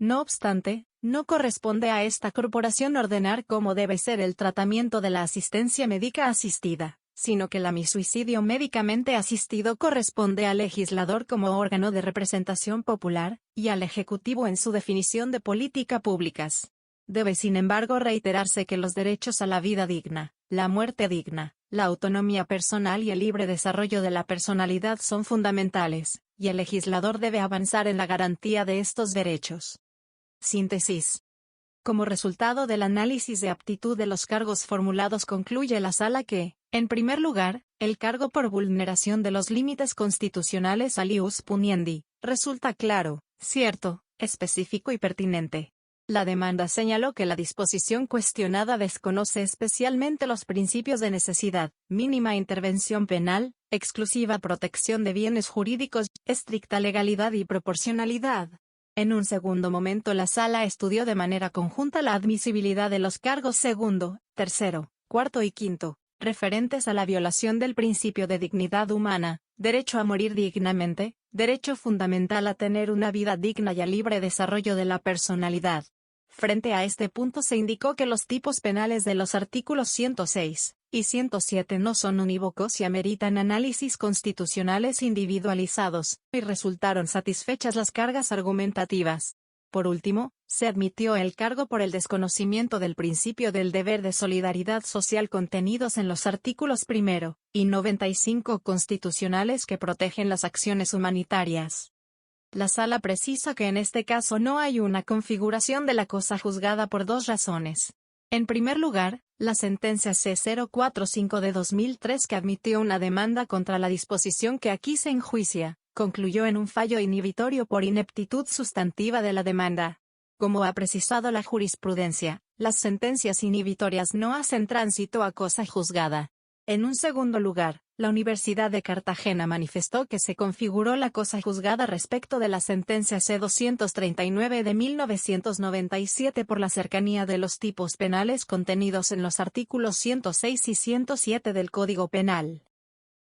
No obstante, no corresponde a esta corporación ordenar cómo debe ser el tratamiento de la asistencia médica asistida, sino que el suicidio médicamente asistido corresponde al legislador como órgano de representación popular, y al Ejecutivo en su definición de políticas públicas. Debe sin embargo reiterarse que los derechos a la vida digna, la muerte digna, la autonomía personal y el libre desarrollo de la personalidad son fundamentales, y el legislador debe avanzar en la garantía de estos derechos. Síntesis. Como resultado del análisis de aptitud de los cargos formulados concluye la Sala que, en primer lugar, el cargo por vulneración de los límites constitucionales al ius puniendi, resulta claro, cierto, específico y pertinente. La demanda señaló que la disposición cuestionada desconoce especialmente los principios de necesidad, mínima intervención penal, exclusiva protección de bienes jurídicos, estricta legalidad y proporcionalidad. En un segundo momento la Sala estudió de manera conjunta la admisibilidad de los cargos segundo, tercero, cuarto y quinto, referentes a la violación del principio de dignidad humana, derecho a morir dignamente, derecho fundamental a tener una vida digna y a libre desarrollo de la personalidad. Frente a este punto se indicó que los tipos penales de los artículos 106 y 107 no son unívocos y ameritan análisis constitucionales individualizados, y resultaron satisfechas las cargas argumentativas. Por último, se admitió el cargo por el desconocimiento del principio del deber de solidaridad social contenidos en los artículos 1 y 95 constitucionales que protegen las acciones humanitarias. La Sala precisa que en este caso no hay una configuración de la cosa juzgada por dos razones. En primer lugar, la sentencia C-045 de 2003 que admitió una demanda contra la disposición que aquí se enjuicia, concluyó en un fallo inhibitorio por ineptitud sustantiva de la demanda. Como ha precisado la jurisprudencia, las sentencias inhibitorias no hacen tránsito a cosa juzgada. En un segundo lugar, la Universidad de Cartagena manifestó que se configuró la cosa juzgada respecto de la sentencia C-239 de 1997 por la cercanía de los tipos penales contenidos en los artículos 106 y 107 del Código Penal.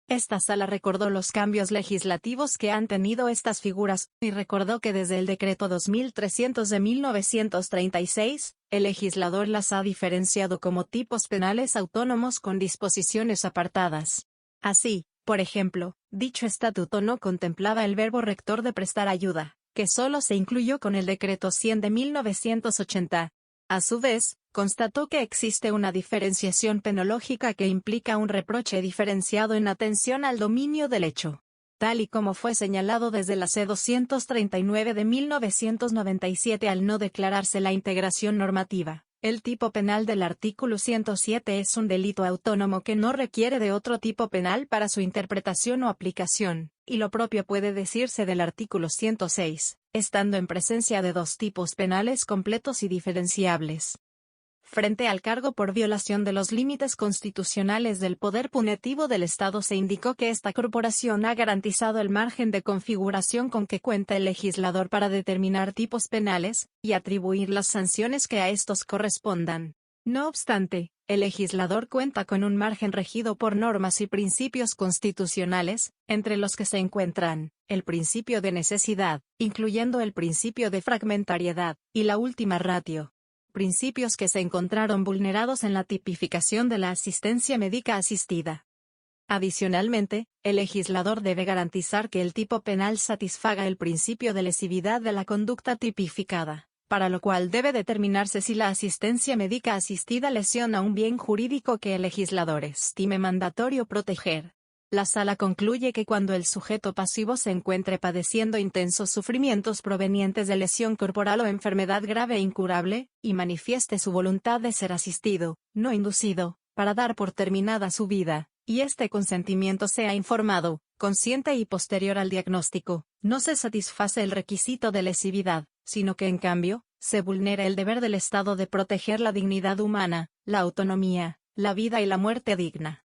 Esta Sala recordó los cambios legislativos que han tenido estas figuras, y recordó que desde el Decreto 2300 de 1936, el legislador las ha diferenciado como tipos penales autónomos con disposiciones apartadas. Así, por ejemplo, dicho estatuto no contemplaba el verbo rector de prestar ayuda, que solo se incluyó con el Decreto 100 de 1980. A su vez, constató que existe una diferenciación penológica que implica un reproche diferenciado en atención al dominio del hecho. Tal y como fue señalado desde la C-239 de 1997 al no declararse la integración normativa, el tipo penal del artículo 107 es un delito autónomo que no requiere de otro tipo penal para su interpretación o aplicación, y lo propio puede decirse del artículo 106, estando en presencia de dos tipos penales completos y diferenciables. Frente al cargo por violación de los límites constitucionales del poder punitivo del Estado, se indicó que esta corporación ha garantizado el margen de configuración con que cuenta el legislador para determinar tipos penales y atribuir las sanciones que a estos correspondan. No obstante, el legislador cuenta con un margen regido por normas y principios constitucionales, entre los que se encuentran el principio de necesidad, incluyendo el principio de fragmentariedad, y la última ratio. Principios que se encontraron vulnerados en la tipificación de la asistencia médica asistida. Adicionalmente, el legislador debe garantizar que el tipo penal satisfaga el principio de lesividad de la conducta tipificada, para lo cual debe determinarse si la asistencia médica asistida lesiona un bien jurídico que el legislador estime mandatorio proteger. La Sala concluye que cuando el sujeto pasivo se encuentre padeciendo intensos sufrimientos provenientes de lesión corporal o enfermedad grave e incurable, y manifieste su voluntad de ser asistido, no inducido, para dar por terminada su vida, y este consentimiento sea informado, consciente y posterior al diagnóstico, no se satisface el requisito de lesividad, sino que en cambio, se vulnera el deber del Estado de proteger la dignidad humana, la autonomía, la vida y la muerte digna.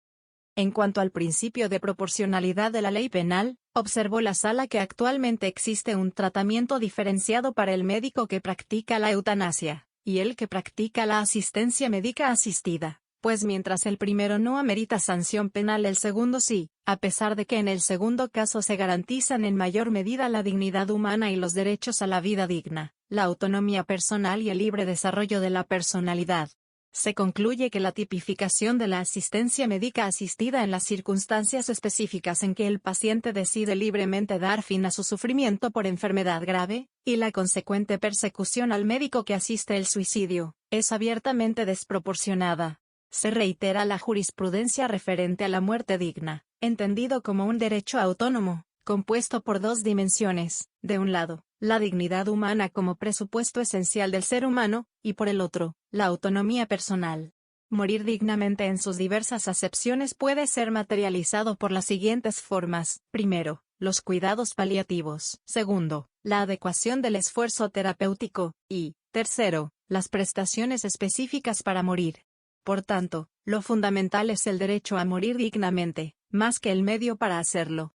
En cuanto al principio de proporcionalidad de la ley penal, observó la Sala que actualmente existe un tratamiento diferenciado para el médico que practica la eutanasia, y el que practica la asistencia médica asistida, pues mientras el primero no amerita sanción penal, el segundo sí, a pesar de que en el segundo caso se garantizan en mayor medida la dignidad humana y los derechos a la vida digna, la autonomía personal y el libre desarrollo de la personalidad. Se concluye que la tipificación de la asistencia médica asistida en las circunstancias específicas en que el paciente decide libremente dar fin a su sufrimiento por enfermedad grave, y la consecuente persecución al médico que asiste el suicidio, es abiertamente desproporcionada. Se reitera la jurisprudencia referente a la muerte digna, entendido como un derecho autónomo, compuesto por dos dimensiones, de un lado, la dignidad humana como presupuesto esencial del ser humano, y por el otro, la autonomía personal. Morir dignamente en sus diversas acepciones puede ser materializado por las siguientes formas: primero, los cuidados paliativos; segundo, la adecuación del esfuerzo terapéutico; y, tercero, las prestaciones específicas para morir. Por tanto, lo fundamental es el derecho a morir dignamente, más que el medio para hacerlo.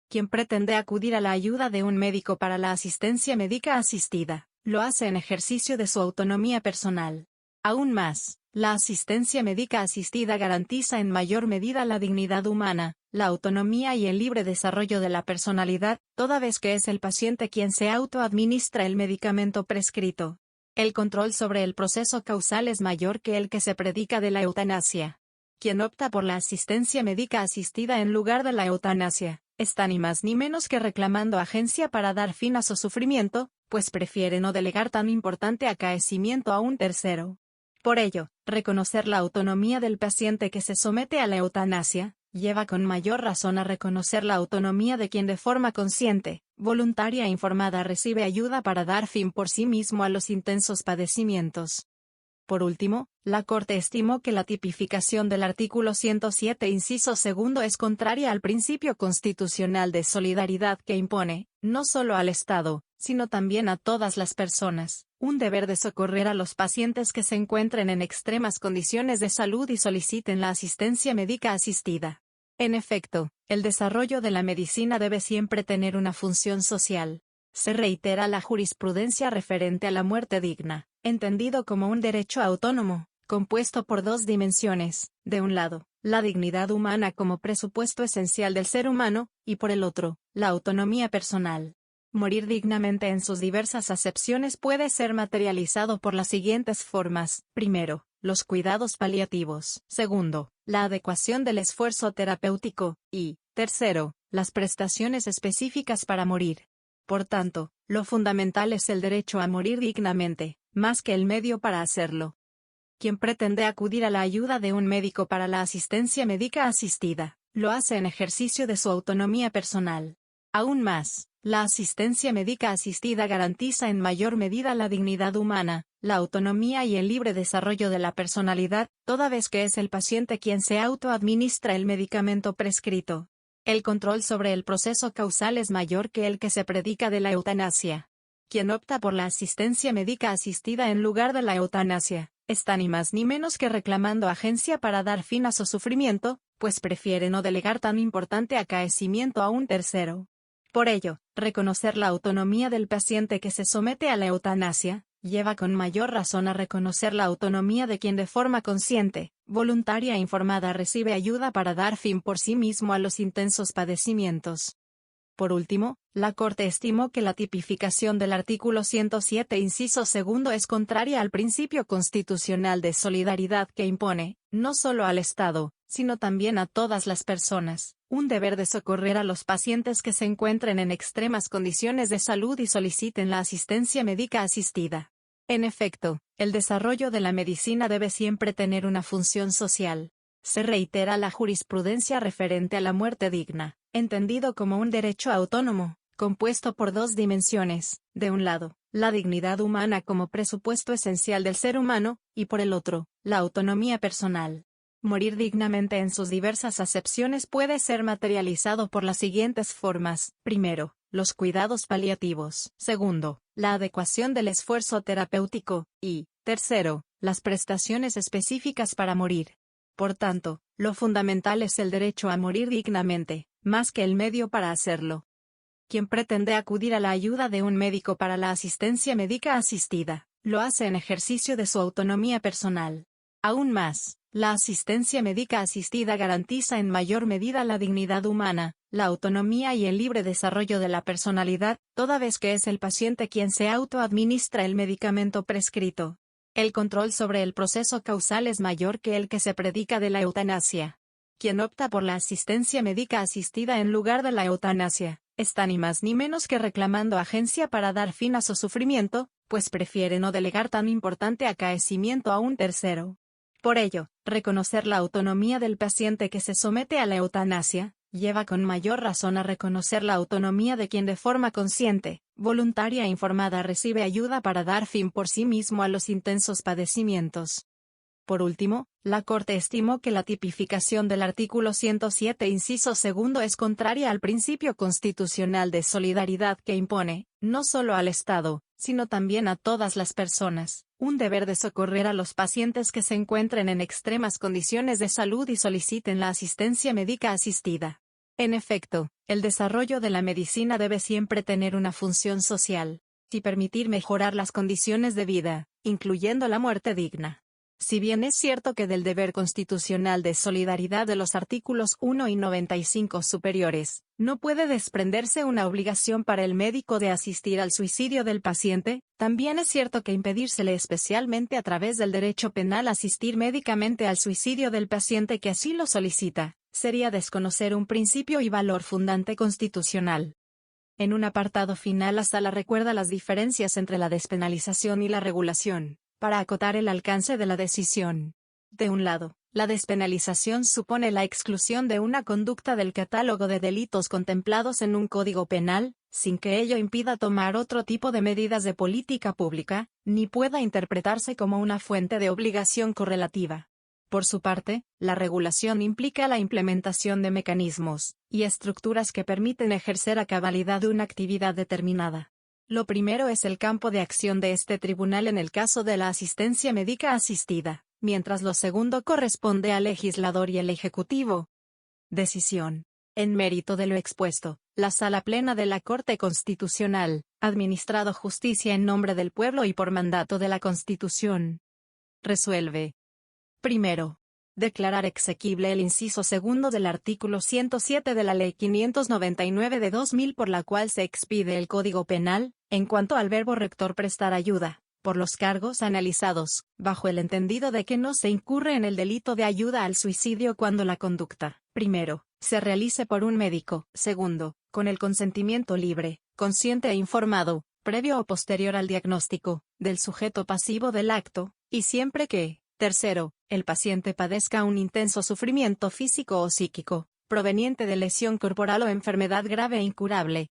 Quien pretende acudir a la ayuda de un médico para la asistencia médica asistida, lo hace en ejercicio de su autonomía personal. Aún más, la asistencia médica asistida garantiza en mayor medida la dignidad humana, la autonomía y el libre desarrollo de la personalidad, toda vez que es el paciente quien se autoadministra el medicamento prescrito. El control sobre el proceso causal es mayor que el que se predica de la eutanasia. Quien opta por la asistencia médica asistida en lugar de la eutanasia, está ni más ni menos que reclamando agencia para dar fin a su sufrimiento, pues prefiere no delegar tan importante acaecimiento a un tercero. Por ello, reconocer la autonomía del paciente que se somete a la eutanasia, lleva con mayor razón a reconocer la autonomía de quien de forma consciente, voluntaria e informada recibe ayuda para dar fin por sí mismo a los intensos padecimientos. Por último, la Corte estimó que la tipificación del artículo 107 inciso segundo es contraria al principio constitucional de solidaridad que impone, no solo al Estado, sino también a todas las personas, un deber de socorrer a los pacientes que se encuentren en extremas condiciones de salud y soliciten la asistencia médica asistida. En efecto, el desarrollo de la medicina debe siempre tener una función social. Se reitera la jurisprudencia referente a la muerte digna, entendido como un derecho autónomo, compuesto por dos dimensiones: de un lado, la dignidad humana como presupuesto esencial del ser humano, y por el otro, la autonomía personal. Morir dignamente en sus diversas acepciones puede ser materializado por las siguientes formas: primero, los cuidados paliativos; segundo, la adecuación del esfuerzo terapéutico; y, tercero, las prestaciones específicas para morir. Por tanto, lo fundamental es el derecho a morir dignamente, más que el medio para hacerlo. Quien pretende acudir a la ayuda de un médico para la asistencia médica asistida, lo hace en ejercicio de su autonomía personal. Aún más, la asistencia médica asistida garantiza en mayor medida la dignidad humana, la autonomía y el libre desarrollo de la personalidad, toda vez que es el paciente quien se autoadministra el medicamento prescrito. El control sobre el proceso causal es mayor que el que se predica de la eutanasia. Quien opta por la asistencia médica asistida en lugar de la eutanasia, está ni más ni menos que reclamando agencia para dar fin a su sufrimiento, pues prefiere no delegar tan importante acaecimiento a un tercero. Por ello, reconocer la autonomía del paciente que se somete a la eutanasia, lleva con mayor razón a reconocer la autonomía de quien de forma consciente, voluntaria e informada recibe ayuda para dar fin por sí mismo a los intensos padecimientos. Por último, la Corte estimó que la tipificación del artículo 107 inciso segundo es contraria al principio constitucional de solidaridad que impone, no solo al Estado, sino también a todas las personas, un deber de socorrer a los pacientes que se encuentren en extremas condiciones de salud y soliciten la asistencia médica asistida. En efecto, el desarrollo de la medicina debe siempre tener una función social. Se reitera la jurisprudencia referente a la muerte digna, entendido como un derecho autónomo, compuesto por dos dimensiones, de un lado, la dignidad humana como presupuesto esencial del ser humano, y por el otro, la autonomía personal. Morir dignamente en sus diversas acepciones puede ser materializado por las siguientes formas: primero, los cuidados paliativos; segundo, la adecuación del esfuerzo terapéutico; y, tercero, las prestaciones específicas para morir. Por tanto, lo fundamental es el derecho a morir dignamente, más que el medio para hacerlo. Quien pretende acudir a la ayuda de un médico para la asistencia médica asistida, lo hace en ejercicio de su autonomía personal. Aún más, la asistencia médica asistida garantiza en mayor medida la dignidad humana, la autonomía y el libre desarrollo de la personalidad, toda vez que es el paciente quien se autoadministra el medicamento prescrito. El control sobre el proceso causal es mayor que el que se predica de la eutanasia. Quien opta por la asistencia médica asistida en lugar de la eutanasia, está ni más ni menos que reclamando agencia para dar fin a su sufrimiento, pues prefiere no delegar tan importante acaecimiento a un tercero. Por ello, reconocer la autonomía del paciente que se somete a la eutanasia, lleva con mayor razón a reconocer la autonomía de quien de forma consciente, voluntaria e informada recibe ayuda para dar fin por sí mismo a los intensos padecimientos. Por último, la Corte estimó que la tipificación del artículo 107 inciso segundo es contraria al principio constitucional de solidaridad que impone, no solo al Estado, sino también a todas las personas, un deber de socorrer a los pacientes que se encuentren en extremas condiciones de salud y soliciten la asistencia médica asistida. En efecto, el desarrollo de la medicina debe siempre tener una función social, y permitir mejorar las condiciones de vida, incluyendo la muerte digna. Si bien es cierto que del deber constitucional de solidaridad de los artículos 1 y 95 superiores, no puede desprenderse una obligación para el médico de asistir al suicidio del paciente, también es cierto que impedírsele especialmente a través del derecho penal asistir médicamente al suicidio del paciente que así lo solicita, sería desconocer un principio y valor fundante constitucional. En un apartado final la Sala recuerda las diferencias entre la despenalización y la regulación, para acotar el alcance de la decisión. De un lado, la despenalización supone la exclusión de una conducta del catálogo de delitos contemplados en un código penal, sin que ello impida tomar otro tipo de medidas de política pública, ni pueda interpretarse como una fuente de obligación correlativa. Por su parte, la regulación implica la implementación de mecanismos y estructuras que permiten ejercer a cabalidad una actividad determinada. Lo primero es el campo de acción de este tribunal en el caso de la asistencia médica asistida, mientras lo segundo corresponde al legislador y el ejecutivo. Decisión. En mérito de lo expuesto, la Sala Plena de la Corte Constitucional, administrado justicia en nombre del pueblo y por mandato de la Constitución. Resuelve. Primero. Declarar exequible el inciso segundo del artículo 107 de la Ley 599 de 2000 por la cual se expide el Código Penal, en cuanto al verbo rector prestar ayuda, por los cargos analizados, bajo el entendido de que no se incurre en el delito de ayuda al suicidio cuando la conducta, primero, se realice por un médico, segundo, con el consentimiento libre, consciente e informado, previo o posterior al diagnóstico, del sujeto pasivo del acto, y siempre que, tercero, el paciente padezca un intenso sufrimiento físico o psíquico, proveniente de lesión corporal o enfermedad grave e incurable,